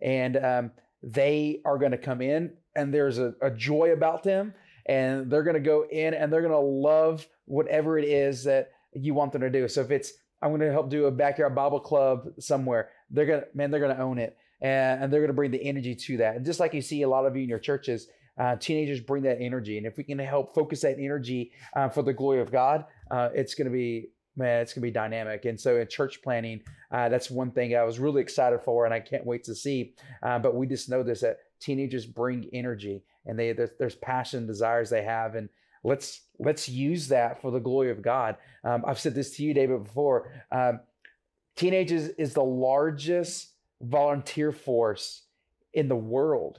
and they are going to come in, and there's a joy about them, and they're going to go in and they're going to love whatever it is that you want them to do. So if it's, I'm going to help do a backyard Bible club somewhere, they're going to own it. And they're going to bring the energy to that. And just like you see a lot of you in your churches, teenagers bring that energy. And if we can help focus that energy for the glory of God, it's going to be dynamic. And so in church planning, that's one thing I was really excited for, and I can't wait to see. But we just know this, that teenagers bring energy, and there's passion, desires they have, and let's use that for the glory of God. I've said this to you, David, before. Teenagers is the largest volunteer force in the world.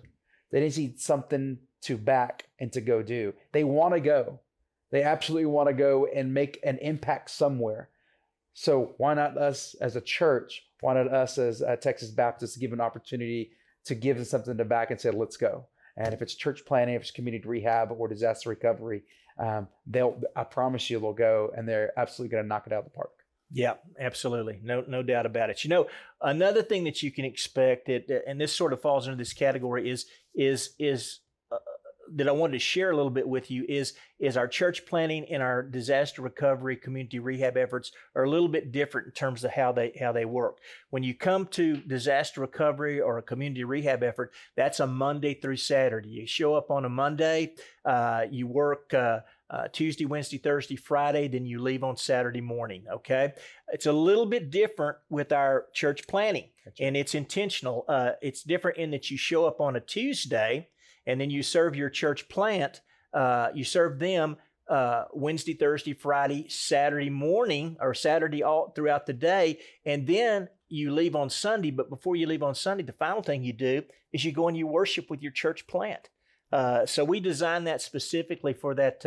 They just need something to back and to go do. They want to go. They absolutely want to go and make an impact somewhere. So why not us as a church? Why not us as Texas Baptists give an opportunity to give them something to back and say, let's go. And if it's church planning, if it's community rehab or disaster recovery, I promise you they'll go, and they're absolutely going to knock it out of the park. Yeah, absolutely. No doubt about it. Another thing that you can expect, and this sort of falls into this category, is that I wanted to share a little bit with you is our church planning and our disaster recovery community rehab efforts are a little bit different in terms of how they work. When you come to disaster recovery or a community rehab effort, that's a Monday through Saturday. You show up on a Monday, you work Tuesday, Wednesday, Thursday, Friday, then you leave on Saturday morning, okay? It's a little bit different with our church planning, and it's intentional. It's different in that you show up on a Tuesday, and then you serve your church plant. You serve them Wednesday, Thursday, Friday, Saturday morning, or Saturday all throughout the day, and then you leave on Sunday. But before you leave on Sunday, the final thing you do is you go and you worship with your church plant. So we designed that specifically for that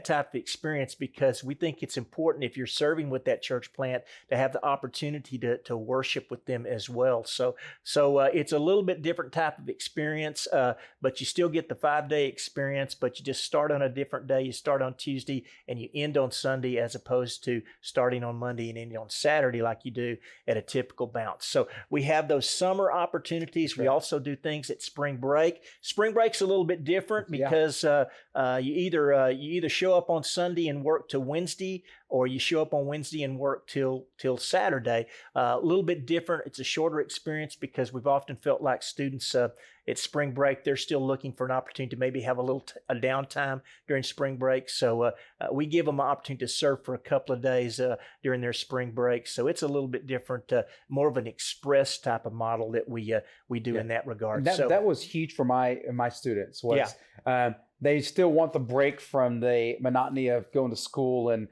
type of experience, because we think it's important, if you're serving with that church plant, to have the opportunity to worship with them as well. So it's a little bit different type of experience, but you still get the 5-day experience, but you just start on a different day. You start on Tuesday and you end on Sunday, as opposed to starting on Monday and ending on Saturday like you do at a typical bounce. So we have those summer opportunities. We also do things at spring break. Spring break's a little bit different because you either show up on Sunday and work to Wednesday, or you show up on Wednesday and work till Saturday. A little bit different. It's a shorter experience because we've often felt like students at spring break, they're still looking for an opportunity to maybe have a downtime during spring break. So we give them an opportunity to serve for a couple of days during their spring break. So it's a little bit different, more of an express type of model that we do in that regard. And that was huge for my students. They still want the break from the monotony of going to school, and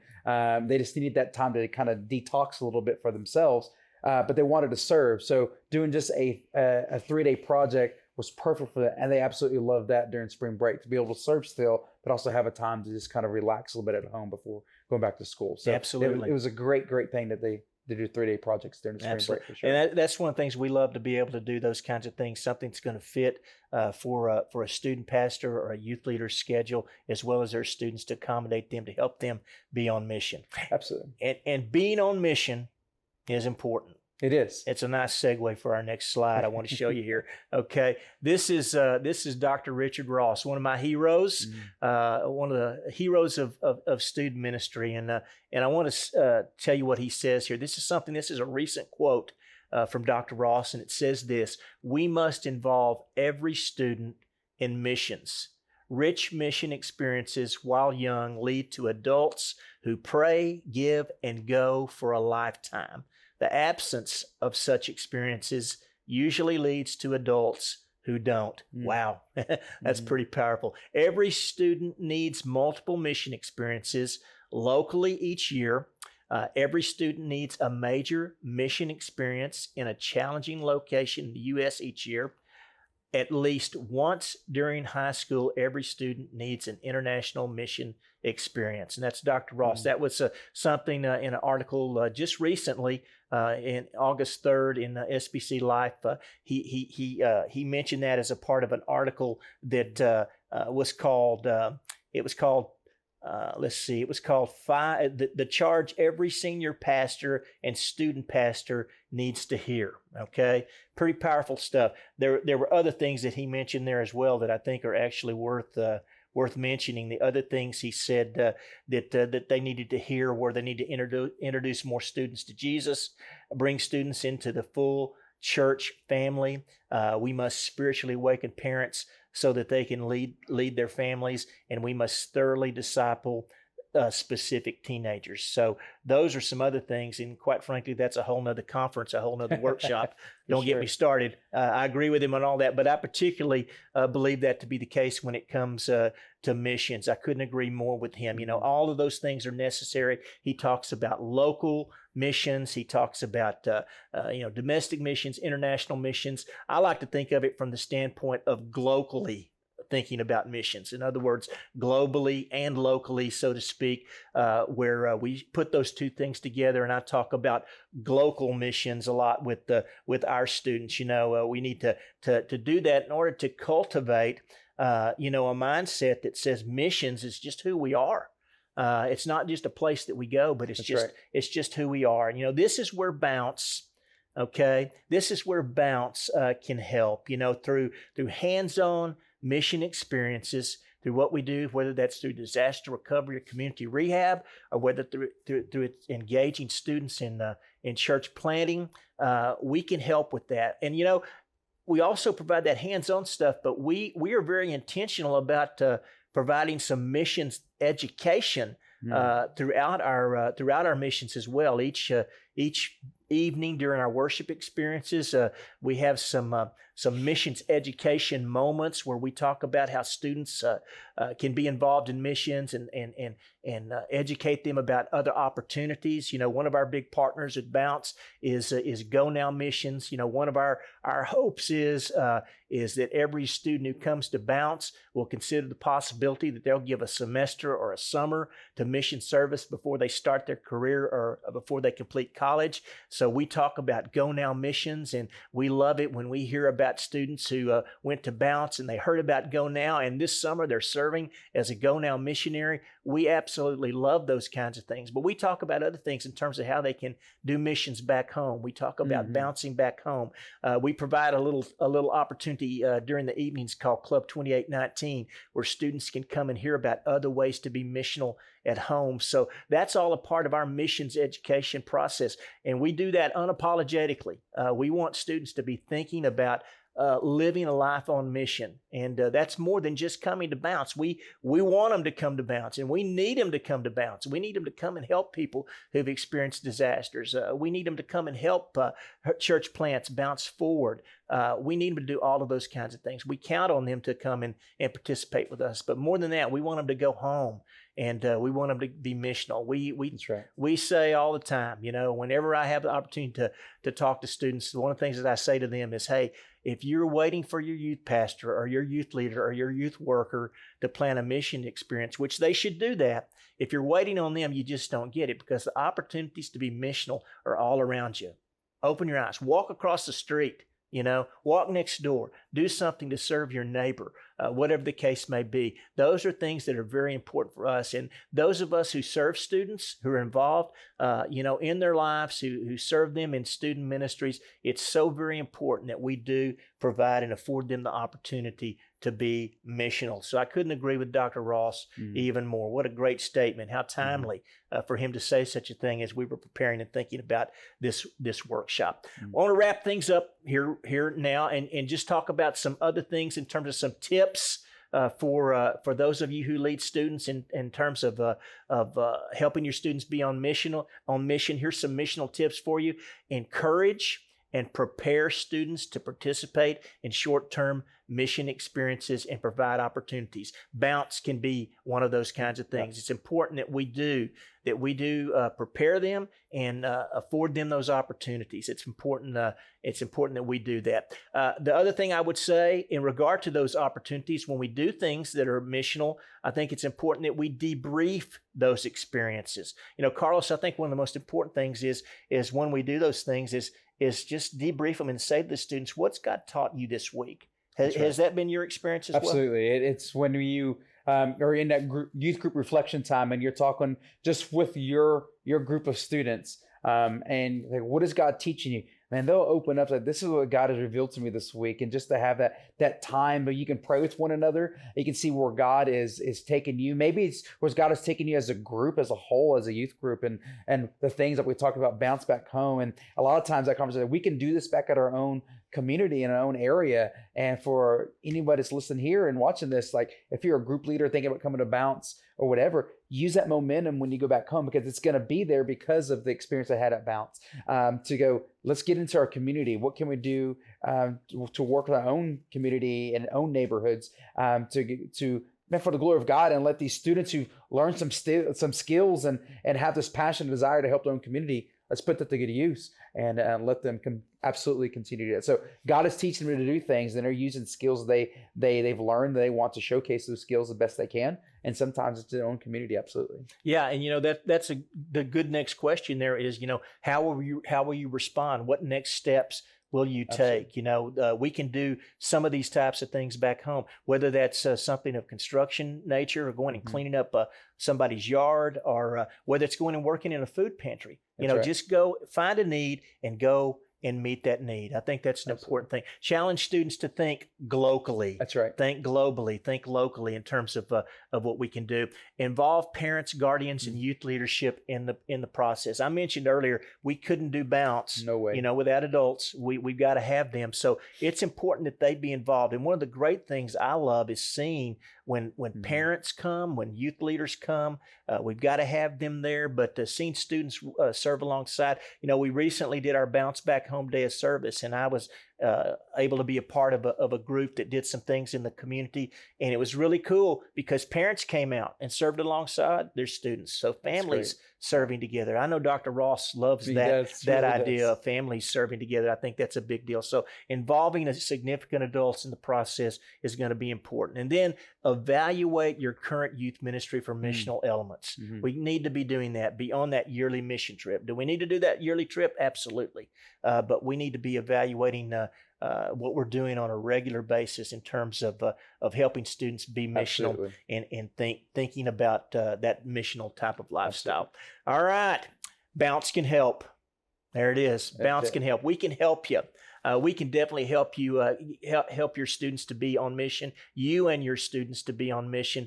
they just needed that time to kind of detox a little bit for themselves. But they wanted to serve. So doing just a 3-day project was perfect for that. And they absolutely loved that during spring break, to be able to serve still, but also have a time to just kind of relax a little bit at home before going back to school. So absolutely. It was a great thing that to do 3-day projects during the spring Absolutely. break for sure. And that's one of the things we love, to be able to do those kinds of things, something that's going to fit for a student pastor or a youth leader's schedule, as well as their students, to accommodate them, to help them be on mission. Absolutely. And being on mission is important. It is. It's a nice segue for our next slide I want to show you here. Okay, this is Dr. Richard Ross, one of my heroes, one of the heroes of student ministry, and I want to tell you what he says here. This is a recent quote from Dr. Ross, and it says this: "We must involve every student in missions. Rich mission experiences while young lead to adults who pray, give, and go for a lifetime. The absence of such experiences usually leads to adults who don't." Wow, that's pretty powerful. Every student needs multiple mission experiences locally each year. Every student needs a major mission experience in a challenging location in the U.S. each year. At least once during high school, every student needs an international mission experience. And that's Dr. Ross. That was something in an article just recently in August 3rd in SBC Life. He mentioned that as a part of an article that was called, the charge every senior pastor and student pastor needs to hear. Okay, pretty powerful stuff. There were other things that he mentioned there as well that I think are actually worth mentioning. The other things he said that they needed to hear were they need to introduce more students to Jesus, bring students into the full church family. We must spiritually awaken parents so that they can lead their families, and we must thoroughly disciple specific teenagers. So those are some other things, and quite frankly, that's a whole nother conference, a whole nother workshop. Don't get me started. I agree with him on all that, but I particularly believe that to be the case when it comes to missions. I couldn't agree more with him. You know, all of those things are necessary. He talks about local missions. He talks about domestic missions, international missions. I like to think of it from the standpoint of globally thinking about missions. In other words, globally and locally, so to speak, where we put those two things together. And I talk about global missions a lot with our students. You know, we need to do that in order to cultivate, a mindset that says missions is just who we are. It's not just a place that we go, but it's just who we are. And, you know, this is where Bounce. Okay, this is where Bounce can help. You know, through hands-on mission experiences, through what we do, whether that's through disaster recovery or community rehab, or whether through engaging students in church planting, we can help with that. And you know, we also provide that hands-on stuff, but we are very intentional about providing some missions education throughout our missions as well. Each evening during our worship experiences, we have some missions education moments where we talk about how students can be involved in missions and educate them about other opportunities. You know, one of our big partners at Bounce is Go Now Missions. You know, one of our hopes is that every student who comes to Bounce will consider the possibility that they'll give a semester or a summer to mission service before they start their career or before they complete college. So we talk about Go Now Missions, and we love it when we hear about students who went to Bounce and they heard about Go Now, and this summer they're serving as a Go Now missionary. We absolutely love those kinds of things. But we talk about other things in terms of how they can do missions back home. We talk about bouncing back home. We provide a little opportunity during the evenings called Club 2819, where students can come and hear about other ways to be missional at home. So that's all a part of our missions education process. And we do that unapologetically. We want students to be thinking about living a life on mission. And that's more than just coming to Bounce. We want them to come to Bounce, and we need them to come to Bounce. We need them to come and help people who've experienced disasters. We need them to come and help church plants bounce forward. We need them to do all of those kinds of things. We count on them to come and participate with us. But more than that, we want them to go home and we want them to be missional. That's right. We say all the time, whenever I have the opportunity to talk to students, one of the things that I say to them is, hey, if you're waiting for your youth pastor or your youth leader or your youth worker to plan a mission experience, which they should do that, if you're waiting on them, you just don't get it, because the opportunities to be missional are all around you. Open your eyes, walk across the street, walk next door, do something to serve your neighbor, whatever the case may be. Those are things that are very important for us. And those of us who serve students, who are involved, in their lives, who serve them in student ministries, it's so very important that we do provide and afford them the opportunity to be missional. So I couldn't agree with Dr. Ross even more. What a great statement. How timely for him to say such a thing as we were preparing and thinking about this workshop. I want to wrap things up here now and just talk about some other things in terms of some tips for those of you who lead students in terms of helping your students be on mission. Here's some missional tips for you. Encourage and prepare students to participate in short-term mission experiences and provide opportunities. Bounce can be one of those kinds of things. It's important that we do prepare them and afford them those opportunities. It's important that we do that. The other thing I would say in regard to those opportunities, when we do things that are missional, I think it's important that we debrief those experiences. Carlos, I think one of the most important things is when we do those things is just debrief them and say to the students, what's God taught you this week? Has that been your experience as well? Absolutely. It's when you are in that youth group reflection time and you're talking just with your group of students and like, what is God teaching you? Man, they'll open up like, this is what God has revealed to me this week. And just to have that time where you can pray with one another, you can see where God is taking you. Maybe it's where God has taken you as a group, as a whole, as a youth group, and the things that we talked about bounce back home. And a lot of times that conversation, we can do this back at our own community in our own area. And for anybody that's listening here and watching this, like if you're a group leader thinking about coming to Bounce or whatever, use that momentum when you go back home, because it's going to be there because of the experience I had at Bounce. To go, let's get into our community. What can we do to work with our own community and own neighborhoods to for the glory of God, and let these students who learn some skills and have this passion and desire to help their own community, let's put that to good use and let them absolutely continue to do that. So God is teaching them to do things, and they're using skills they've learned. They want to showcase those skills the best they can, and sometimes it's their own community. Absolutely. Yeah, and that's the good next question. There is, how will you respond? What next steps will you take? Absolutely. We can do some of these types of things back home, whether that's something of construction nature or going and cleaning up somebody's yard, or whether it's going and working in a food pantry. Right. Just go find a need and go and meet that need. I think that's an important thing. Challenge students to think globally. That's right. Think globally, think locally in terms of what we can do. Involve parents, guardians, and youth leadership in the process. I mentioned earlier, we couldn't do Bounce, no way, without adults. We've got to have them. So it's important that they be involved. And one of the great things I love is seeing when parents come, when youth leaders come, we've got to have them there. But seeing students serve alongside, we recently did our Bounce Back Home Day of Service, and I was able to be a part of a group that did some things in the community. And it was really cool because parents came out and served alongside their students. So families serving together. I know Dr. Ross loves that idea of families serving together. I think that's a big deal. So involving the significant adults in the process is going to be important. And then evaluate your current youth ministry for missional elements. We need to be doing that beyond that yearly mission trip. Do we need to do that yearly trip? Absolutely. But we need to be evaluating what we're doing on a regular basis in terms of helping students be missional and thinking about that missional type of lifestyle. Absolutely. All right. Bounce can help. There it is. Bounce can help. We can help you. We can definitely help you help your students to be on mission, you and your students to be on mission.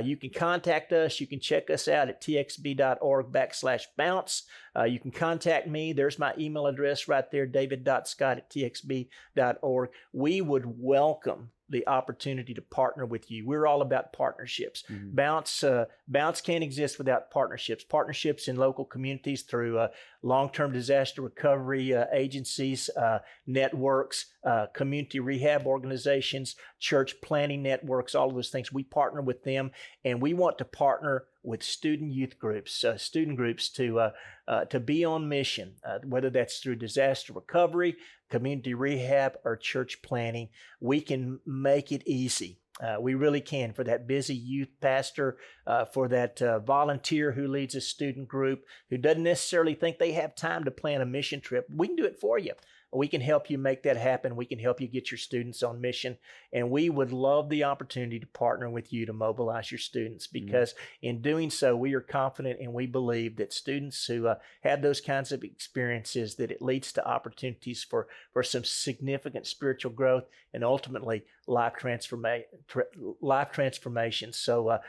You can contact us. You can check us out at txb.org/bounce. You can contact me. There's my email address right there, david.scott@txb.org. We would welcome the opportunity to partner with you. We're all about partnerships. Bounce can't exist without partnerships. Partnerships in local communities through long-term disaster recovery agencies, networks, community rehab organizations, church planning networks, all of those things. We partner with them, and we want to partner with student youth groups, student groups to be on mission, whether that's through disaster recovery, community rehab, or church planning. We can make it easy. We really can, for that busy youth pastor, for that volunteer who leads a student group, who doesn't necessarily think they have time to plan a mission trip. We can do it for you. We can help you make that happen. We can help you get your students on mission. And we would love the opportunity to partner with you to mobilize your students, because in doing so, we are confident and we believe that students who have those kinds of experiences, that it leads to opportunities for some significant spiritual growth and ultimately life transformation. So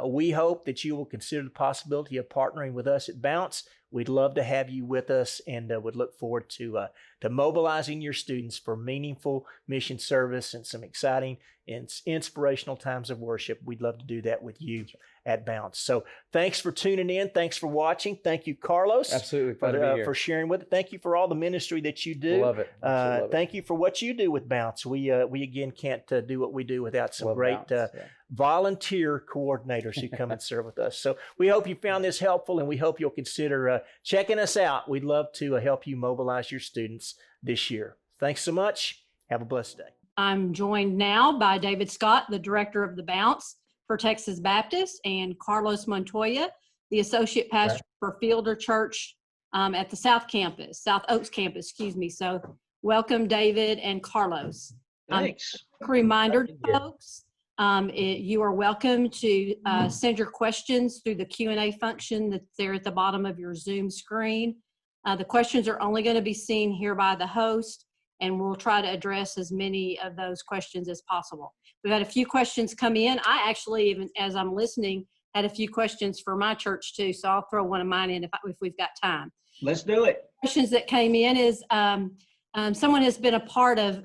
we hope that you will consider the possibility of partnering with us at Bounce. We'd love to have you with us, and would look forward to mobilizing your students for meaningful mission service and some exciting and inspirational times of worship. We'd love to do that with you at Bounce. So thanks for tuning in. Thanks for watching. Thank you, Carlos. Absolutely. Fun to be here. For sharing with it. Thank you for all the ministry that you do. Love it. Love it. Thank you for what you do with Bounce. We again can't do what we do without some great volunteer coordinators who come and serve with us. So we hope you found this helpful, and we hope you'll consider checking us out. We'd love to help you mobilize your students this year. Thanks so much. Have a blessed day. I'm joined now by David Scott, the director of the Bounce for Texas Baptist, and Carlos Montoya, the associate pastor for Fielder Church at the South Oaks campus, excuse me. So welcome, David and Carlos. Thanks. Quick reminder to folks, you are welcome to send your questions through the Q&A function that's there at the bottom of your Zoom screen. The questions are only going to be seen here by the host, and we'll try to address as many of those questions as possible. We've had a few questions come in. I actually, even as I'm listening, had a few questions for my church too, so I'll throw one of mine in if we've got time. Let's do it. Questions that came in is someone has been a part of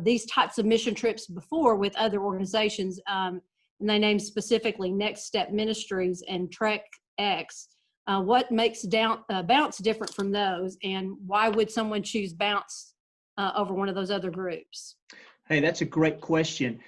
these types of mission trips before with other organizations, and they named specifically Next Step Ministries and Trek X. What makes Bounce different from those, and why would someone choose Bounce over one of those other groups? Hey, that's a great question.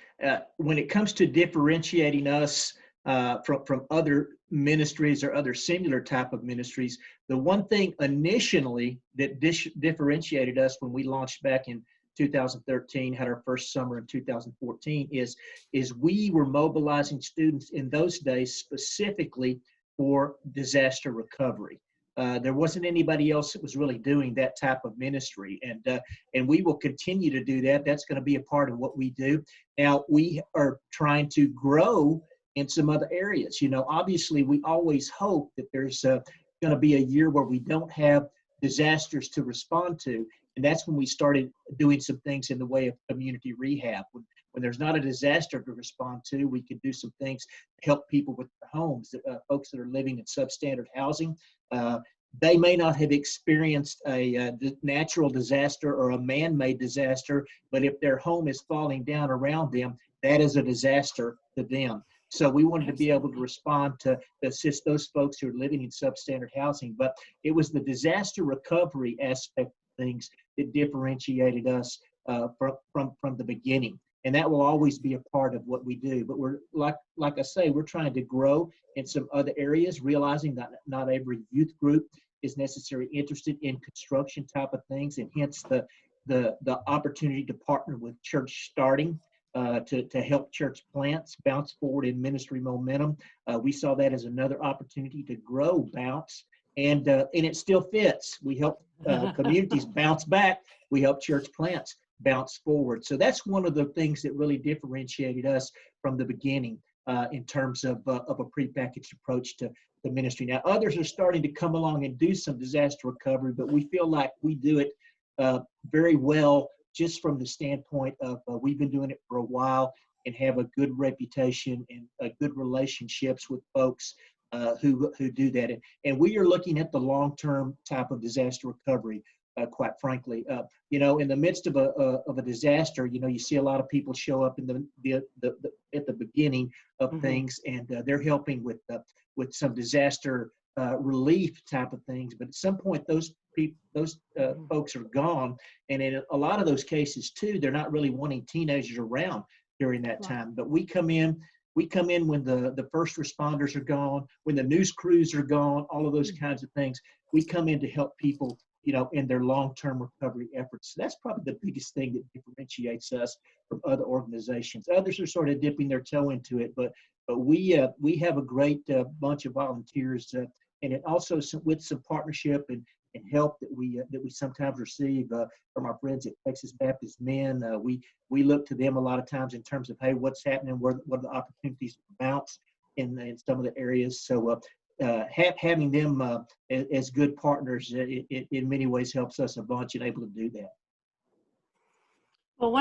When it comes to differentiating us from other ministries or other similar type of ministries, the one thing initially that differentiated us when we launched back in 2013, had our first summer in 2014, is we were mobilizing students in those days specifically for disaster recovery. There wasn't anybody else that was really doing that type of ministry, and we will continue to do that. That's going to be a part of what we do. Now, we are trying to grow in some other areas. You know, obviously, we always hope that there's going to be a year where we don't have disasters to respond to, and that's when we started doing some things in the way of community rehab. When there's not a disaster to respond to, we can do some things to help people with their homes, folks that are living in substandard housing. They may not have experienced a natural disaster or a man-made disaster, but if their home is falling down around them, that is a disaster to them. So we wanted to be able to respond to assist those folks who are living in substandard housing. But it was the disaster recovery aspect of things that differentiated us from the beginning. And that will always be a part of what we do. But we're, like I say, we're trying to grow in some other areas, realizing that not every youth group is necessarily interested in construction type of things, and hence the opportunity to partner with Church Starting to help church plants bounce forward in ministry momentum. We saw that as another opportunity to grow Bounce, and it still fits. We help communities bounce back. We help church plants bounce forward. So that's one of the things that really differentiated us from the beginning in terms of a prepackaged approach to the ministry. Now, others are starting to come along and do some disaster recovery, but we feel like we do it very well, just from the standpoint of we've been doing it for a while and have a good reputation and good relationships with folks who do that. And we are looking at the long-term type of disaster recovery. Quite frankly, in the midst of a disaster, you see a lot of people show up in at the beginning of things, and they're helping with some disaster relief type of things. But at some point, those folks are gone, and in a lot of those cases too, they're not really wanting teenagers around during that time. But we come in, We come in when the first responders are gone, when the news crews are gone, all of those kinds of things. We come in to help people, in their long-term recovery efforts. So that's probably the biggest thing that differentiates us from other organizations. Others are sort of dipping their toe into it, but we have a great bunch of volunteers, and it also with some partnership and help that we sometimes receive from our friends at Texas Baptist Men. We look to them a lot of times in terms of, hey, what's happening, what are the opportunities to bounce in some of the areas. So having them as good partners, it in many ways helps us a bunch and able to do that. Well,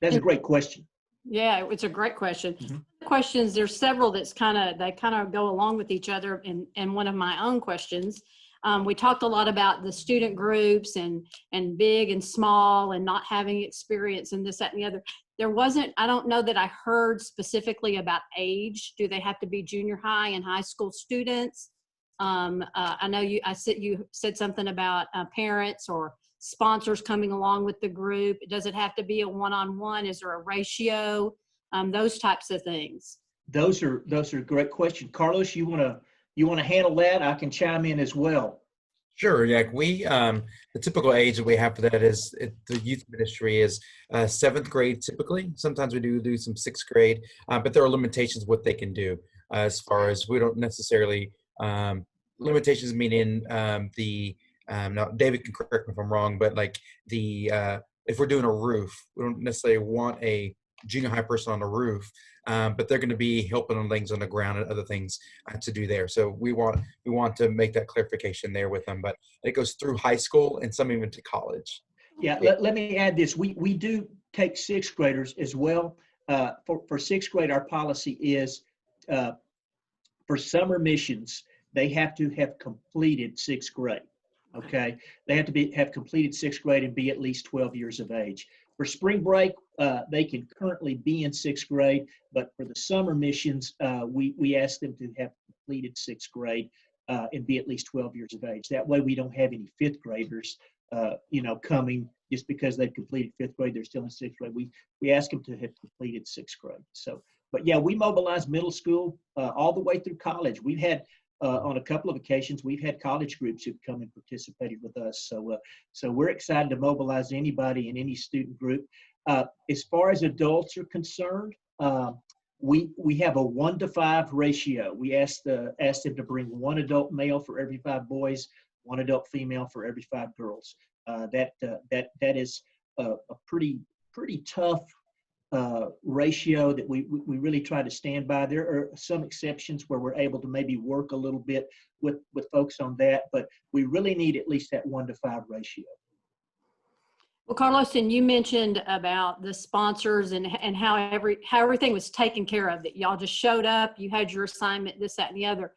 That's a great question. Yeah, it's a great question. Mhm. Questions, there's several they kind of go along with each other. And one of my own questions, we talked a lot about the student groups and big and small and not having experience and this, that, and the other. I don't know that I heard specifically about age. Do they have to be junior high and high school students? I know you said something about parents or sponsors coming along with the group. Does it have to be a one-on-one? Is there a ratio? Those types of things. Those are great questions. Carlos, you want to handle that? I can chime in as well. Sure. Yeah, the typical age that we have for that is the youth ministry is seventh grade typically. Sometimes we do some sixth grade, but there are limitations what they can do as far as we don't necessarily limitations meaning now David can correct me if I'm wrong, but like if we're doing a roof, we don't necessarily want a junior high person on the roof, but they're going to be helping on things on the ground and other things to do there. So we want to make that clarification there with them, but it goes through high school and some even to college. Yeah, let me add this. We do take sixth graders as well. For sixth grade, our policy is for summer missions, they have to have completed sixth grade. Okay, they have to have completed sixth grade and be at least 12 years of age. For spring break, they can currently be in sixth grade, but for the summer missions, we ask them to have completed sixth grade and be at least 12 years of age. That way we don't have any fifth graders, coming just because they've completed fifth grade, they're still in sixth grade. We ask them to have completed sixth grade. So, but yeah, we mobilize middle school all the way through college. We've had on a couple of occasions, we've had college groups who've come and participated with us. So we're excited to mobilize anybody in any student group. As far as adults are concerned, we have a 1-to-5 ratio. We ask them to bring one adult male for every 5 boys, one adult female for every 5 girls. That is a pretty tough ratio that we really try to stand by. There are some exceptions where we're able to maybe work a little bit with folks on that, but we really need at least that 1-to-5 ratio. Well, Carlos, and you mentioned about the sponsors and how everything was taken care of, that y'all just showed up, you had your assignment, this, that, and the other.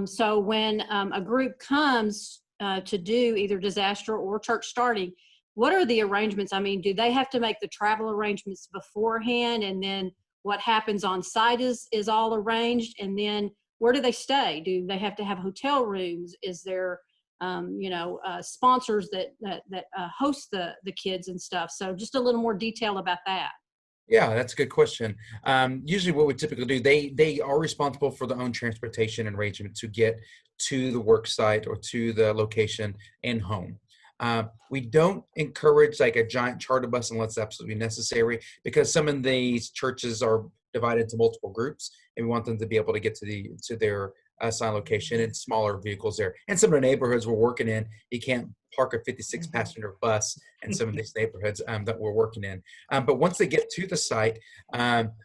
So when a group comes to do either disaster or church starting, what are the arrangements? I mean, do they have to make the travel arrangements beforehand, and then what happens on site is all arranged? And then where do they stay? Do they have to have hotel rooms? Is there, sponsors that host the kids and stuff? So just a little more detail about that. Yeah, that's a good question. Usually what we typically do, they are responsible for their own transportation and arrangement to get to the work site or to the location and home. We don't encourage like a giant charter bus unless absolutely necessary, because some of these churches are divided into multiple groups, and we want them to be able to get to their assigned location in smaller vehicles there. And some of the neighborhoods we're working in, you can't park a 56 passenger bus in some of these neighborhoods that we're working in. But once they get to the site,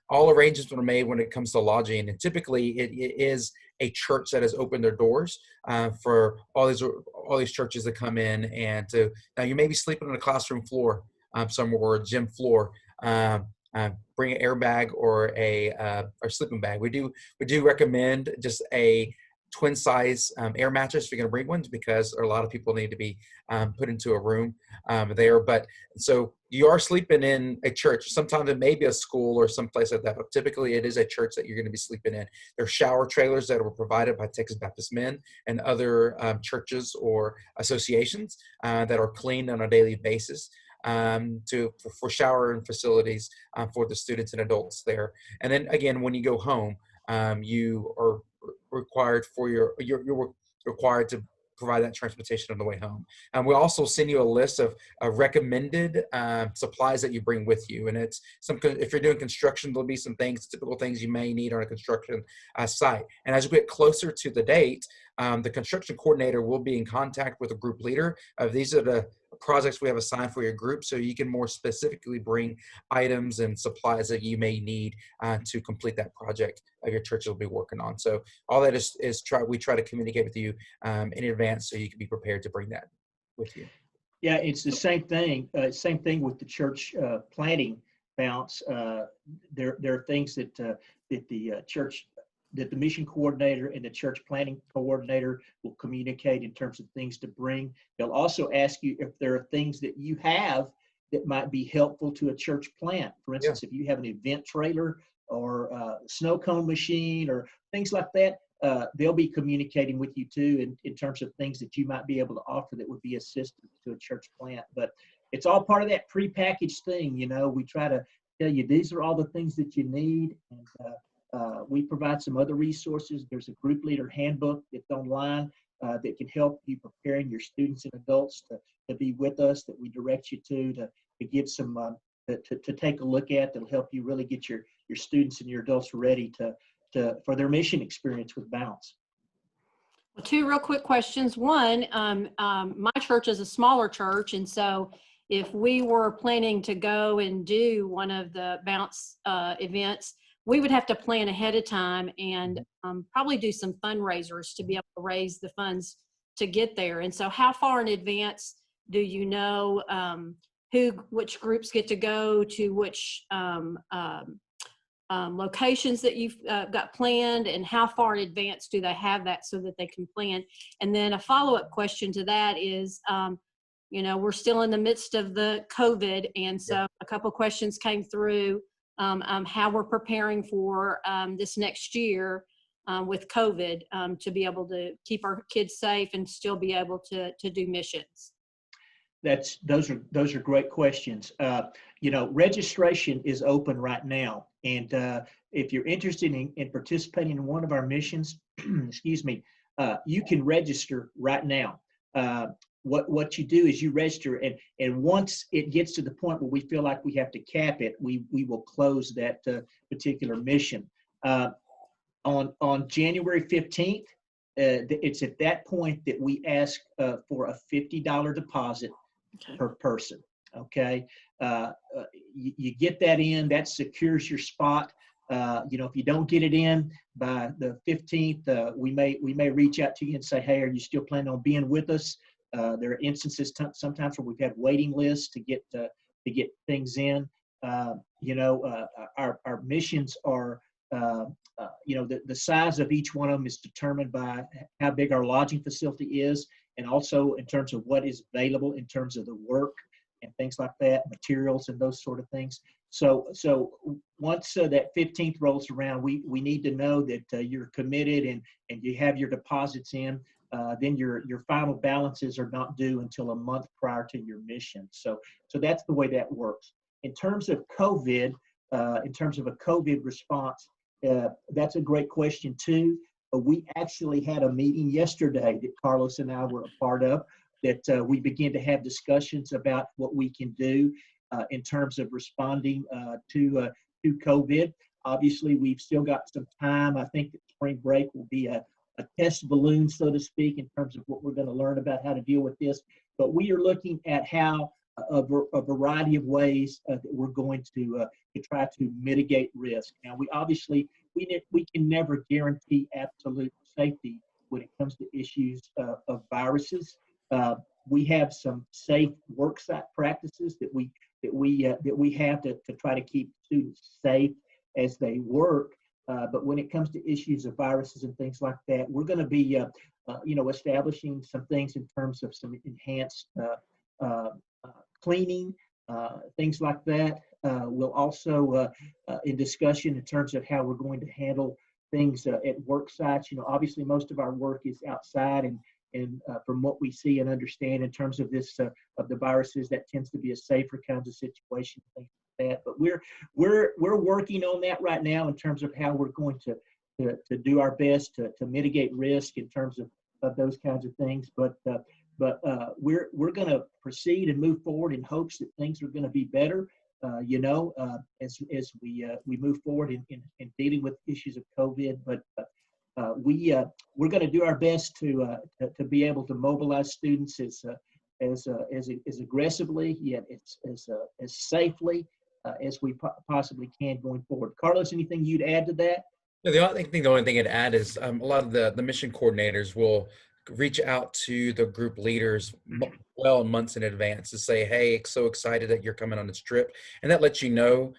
all arrangements are made when it comes to lodging. And typically it is a church that has opened their doors for all these churches that come in, and now you may be sleeping on a classroom floor somewhere or a gym floor. Bring an airbag or a sleeping bag. We do recommend just a twin size air mattress if you're going to bring one, because a lot of people need to be put into a room there. But so you are sleeping in a church. Sometimes it may be a school or someplace like that, but typically it is a church that you're going to be sleeping in. There are shower trailers that were provided by Texas Baptist Men and other churches or associations that are cleaned on a daily basis. for shower and facilities for the students and adults there. And then again, when you go home, you are required for you're required to provide that transportation on the way home. And we also send you a list of recommended supplies that you bring with you. And it's if you're doing construction, there'll be some things, typical things you may need on a construction site. And as we get closer to the date, the construction coordinator will be in contact with a group leader. These are the projects we have assigned for your group, so you can more specifically bring items and supplies that you may need to complete that project your church will be working on. So all that is we try to communicate with you in advance so you can be prepared to bring that with you. Yeah, it's the same thing. Same thing with the church planning bounce. There are things that the mission coordinator and the church planning coordinator will communicate in terms of things to bring. They'll also ask you if there are things that you have that might be helpful to a church plant. For instance, if you have an event trailer or a snow cone machine or things like that, they'll be communicating with you too in terms of things that you might be able to offer that would be assistance to a church plant. But it's all part of that prepackaged thing. You know, we try to tell you these are all the things that you need. And we provide some other resources. There's a group leader handbook that's online that can help you preparing your students and adults to be with us, that we direct you to give some, to take a look at, that'll help you really get your students and your adults ready for their mission experience with Bounce. Well, two real quick questions. One, my church is a smaller church, and so if we were planning to go and do one of the Bounce events, we would have to plan ahead of time and probably do some fundraisers to be able to raise the funds to get there. And so how far in advance do you know which groups get to go to which locations that you've got planned, and how far in advance do they have that so that they can plan? And then a follow-up question to that is, you know, we're still in the midst of the COVID, and so a couple questions came through how we're preparing for this next year with COVID to be able to keep our kids safe and still be able to do missions. Those are great questions. You know, registration is open right now, and if you're interested in participating in one of our missions, excuse me, you can register right now. What you do is you register, and once it gets to the point where we feel like we have to cap it, we will close that particular mission. On January 15th, it's at that point that we ask for a $50 deposit per person. Okay, you get that in, that secures your spot. You know, if you don't get it in by the 15th, we may reach out to you and say, hey, are you still planning on being with us? There are instances sometimes where we've had waiting lists to get things in. You know, our missions are, you know, the size of each one of them is determined by how big our lodging facility is, and also in terms of what is available in terms of the work and things like that, materials and those sort of things. So once that 15th rolls around, we need to know that you're committed and you have your deposits in. Then your final balances are not due until a month prior to your mission. So that's the way that works. In terms of COVID, in terms of a COVID response, that's a great question too. We actually had a meeting yesterday that Carlos and I were a part of, that we began to have discussions about what we can do in terms of responding to COVID. Obviously, we've still got some time. I think that spring break will be a test balloon, so to speak, in terms of what we're going to learn about how to deal with this. But we are looking at how a variety of ways that we're going to try to mitigate risk. Now, we can never guarantee absolute safety when it comes to issues of viruses. We have some safe worksite practices that we have to try to keep students safe as they work. But when it comes to issues of viruses and things like that, we're going to be, you know, establishing some things in terms of some enhanced cleaning, things like that. We'll also, in discussion in terms of how we're going to handle things at work sites. You know, obviously most of our work is outside, and from what we see and understand in terms of this of the viruses, that tends to be a safer kinds of situation, things like that. But we're working on that right now in terms of how we're going to do our best to mitigate risk in terms of those kinds of things. But we're going to proceed and move forward in hopes that things are going to be better. As we move forward in dealing with issues of COVID. But we're going to do our best to be able to mobilize students as aggressively, yet as safely as we possibly can going forward. Carlos, anything you'd add to that? No, the only thing I'd add is a lot of the mission coordinators will reach out to the group leaders well months in advance to say, hey, so excited that you're coming on this trip. And that lets you know,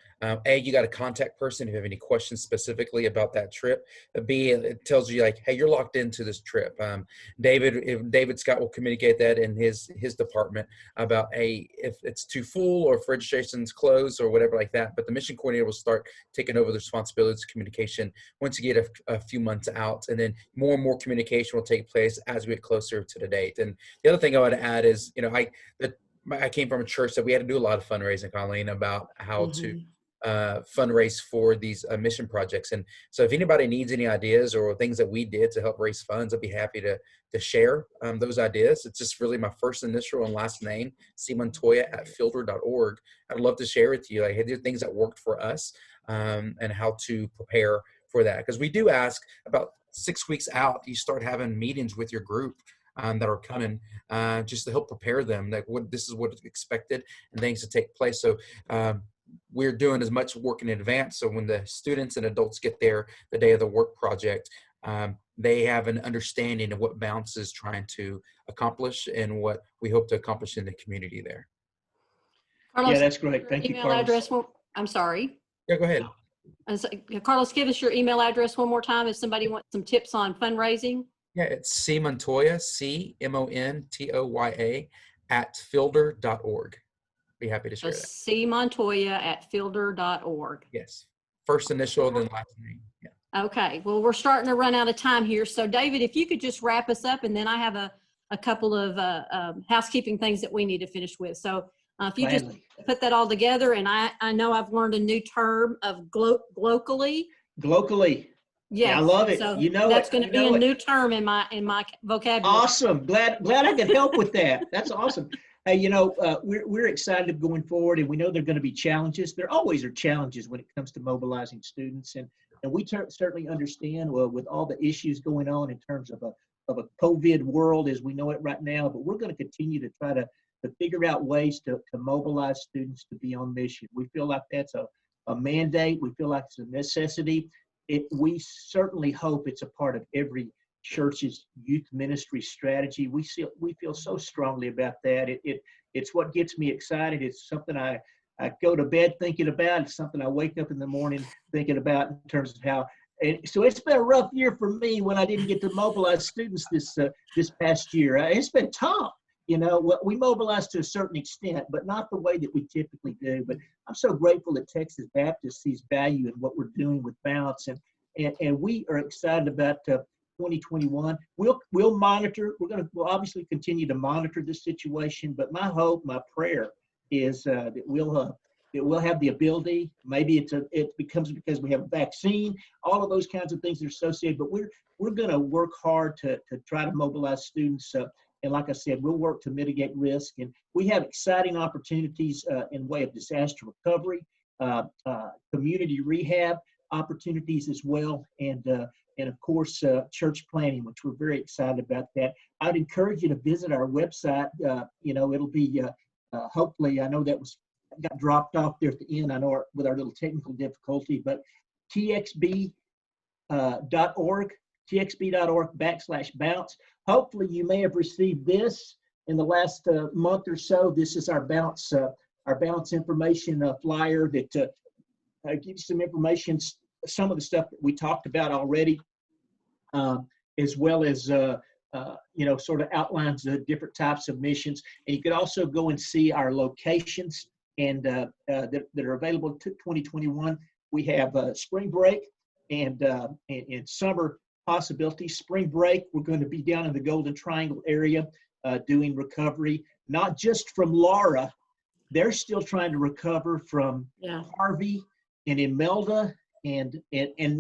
A, you got a contact person if you have any questions specifically about that trip. B, it tells you like, hey, you're locked into this trip. David Scott will communicate that in his department about, hey, if it's too full or if registration's closed or whatever like that. But the mission coordinator will start taking over the responsibilities of communication once you get a few months out, and then more and more communication will take place as we get closer to the date. And the other thing I would add is, I came from a church that we had to do a lot of fundraising, Colleen, about how to fundraise for these mission projects. And so if anybody needs any ideas or things that we did to help raise funds, I'd be happy to share those ideas. It's just really my first initial and last name, cmontoya@fielder.org. I'd love to share with you, like, hey, these are things that worked for us and how to prepare for that. Because we do ask about 6 weeks out, you start having meetings with your group that are coming, just to help prepare them, like this is what is expected and things to take place. So we're doing as much work in advance, so when the students and adults get there the day of the work project, they have an understanding of what Bounce is trying to accomplish and what we hope to accomplish in the community there. Carlos, Yeah, that's great. Thank you, email Carlos. address. I'm sorry. Yeah, go ahead. Carlos, give us your email address one more time if somebody wants some tips on fundraising. Yeah, it's cmontoya, CMONTOYA @fielder.org. Be happy to share that. cmontoya@fielder.org. Yes. First initial, then last name. Yeah. Okay. Well, we're starting to run out of time here. So David, if you could just wrap us up, and then I have a couple of housekeeping things that we need to finish with. So if you just put that all together, and I know I've learned a new term of glocally. Glocally. Yes. Yeah, I love it. So You know that's it. going to be a new term in my vocabulary. Awesome. Glad I could help with that. That's awesome. Hey, we're excited going forward, and we know there are going to be challenges. There always are challenges when it comes to mobilizing students, and we certainly understand with all the issues going on in terms of a COVID world as we know it right now. But we're going to continue to try to figure out ways to mobilize students to be on mission. We feel like that's a mandate. We feel like it's a necessity. We certainly hope it's a part of every church's youth ministry strategy. We feel so strongly about that. It's what gets me excited. It's something I go to bed thinking about. It's something I wake up in the morning thinking about in terms of how. And so it's been a rough year for me when I didn't get to mobilize students this past year. It's been tough. We mobilize to a certain extent, but not the way that we typically do. But I'm so grateful that Texas Baptist sees value in what we're doing with Bounce, and we are excited about 2021. We'll monitor. We'll obviously continue to monitor this situation. But my hope, my prayer is that we'll have the ability. Maybe it becomes because we have a vaccine. All of those kinds of things are associated. But we're going to work hard to try to mobilize students. And like I said, we'll work to mitigate risk. And we have exciting opportunities in way of disaster recovery, community rehab opportunities as well, and of course, church planning, which we're very excited about that. I'd encourage you to visit our website. It'll be hopefully, I know that got dropped off there at the end. I know with our little technical difficulty, but txb.org. txb.org/bounce. Hopefully you may have received this in the last month or so. This is our Bounce information flyer that gives you some information, some of the stuff that we talked about already, as well as sort of outlines the different types of missions. And you could also go and see our locations and that are available to 2021. We have spring break and summer possibilities. Spring break, we're going to be down in the Golden Triangle area doing recovery, not just from Laura. They're still trying to recover from Harvey and Imelda and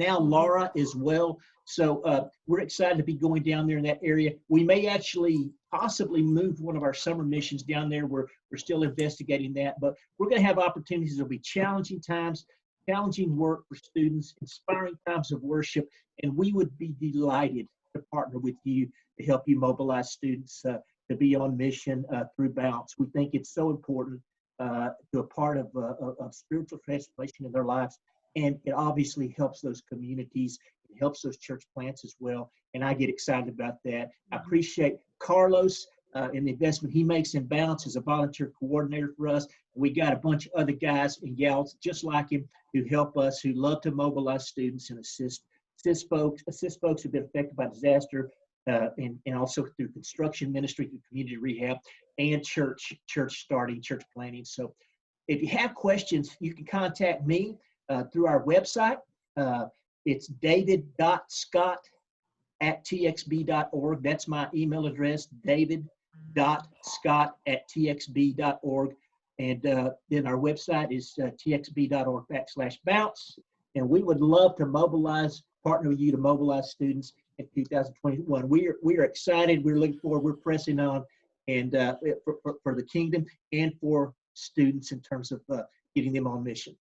now Laura as well. So we're excited to be going down there in that area. We may actually possibly move one of our summer missions down there. We're still investigating that, but we're going to have opportunities. There'll be challenging times, challenging work for students, inspiring times of worship, and we would be delighted to partner with you to help you mobilize students to be on mission through Bounce. We think it's so important to a part of spiritual transformation in their lives, and it obviously helps those communities. It helps those church plants as well, and I get excited about that. I appreciate Carlos and the investment he makes in Bounce as a volunteer coordinator for us. We got a bunch of other guys and gals just like him who help us, who love to mobilize students and assist folks who've been affected by disaster, and also through construction ministry, through community rehab, and church starting, church planning. So if you have questions, you can contact me through our website. It's david.scott@txb.org. That's my email address, david.scott@txb.org. And then our website is txb.org/bounce. And we would love to partner with you to mobilize students in 2021. We are excited. We're looking forward. We're pressing on, and for the kingdom and for students in terms of getting them on mission.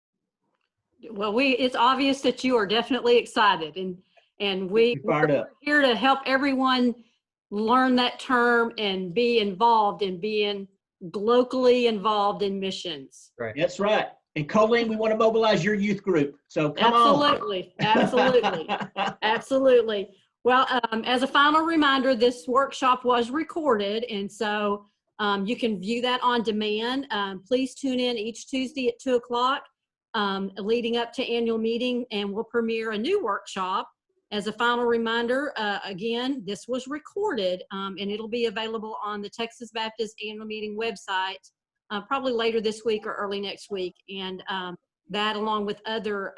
Well, it's obvious that you are definitely excited, and we're here to help everyone learn that term and be involved in being locally involved in missions. Right. That's right. And Colleen, we want to mobilize your youth group. So come Absolutely. Absolutely. Well, as a final reminder, this workshop was recorded, and so you can view that on demand. Please tune in each Tuesday at 2:00 leading up to annual meeting, and we'll premiere a new workshop. As a final reminder, again, this was recorded, and it'll be available on the Texas Baptist Annual Meeting website probably later this week or early next week, and that along with other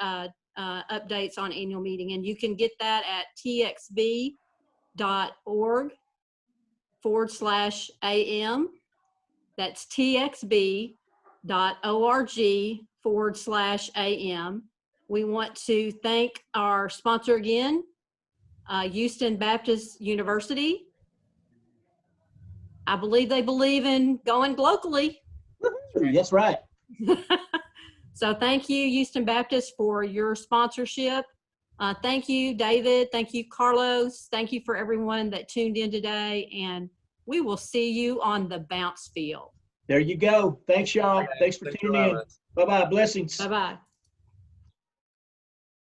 updates on annual meeting. And you can get that at txb.org/AM. That's txb.org/AM. We want to thank our sponsor again, Houston Baptist University. I believe they believe in going locally. That's right. So thank you, Houston Baptist, for your sponsorship. Thank you, David. Thank you, Carlos. Thank you for everyone that tuned in today. And we will see you on the bounce field. There you go. Thanks, y'all. Thanks for tuning in. Bye-bye. Blessings. Bye-bye.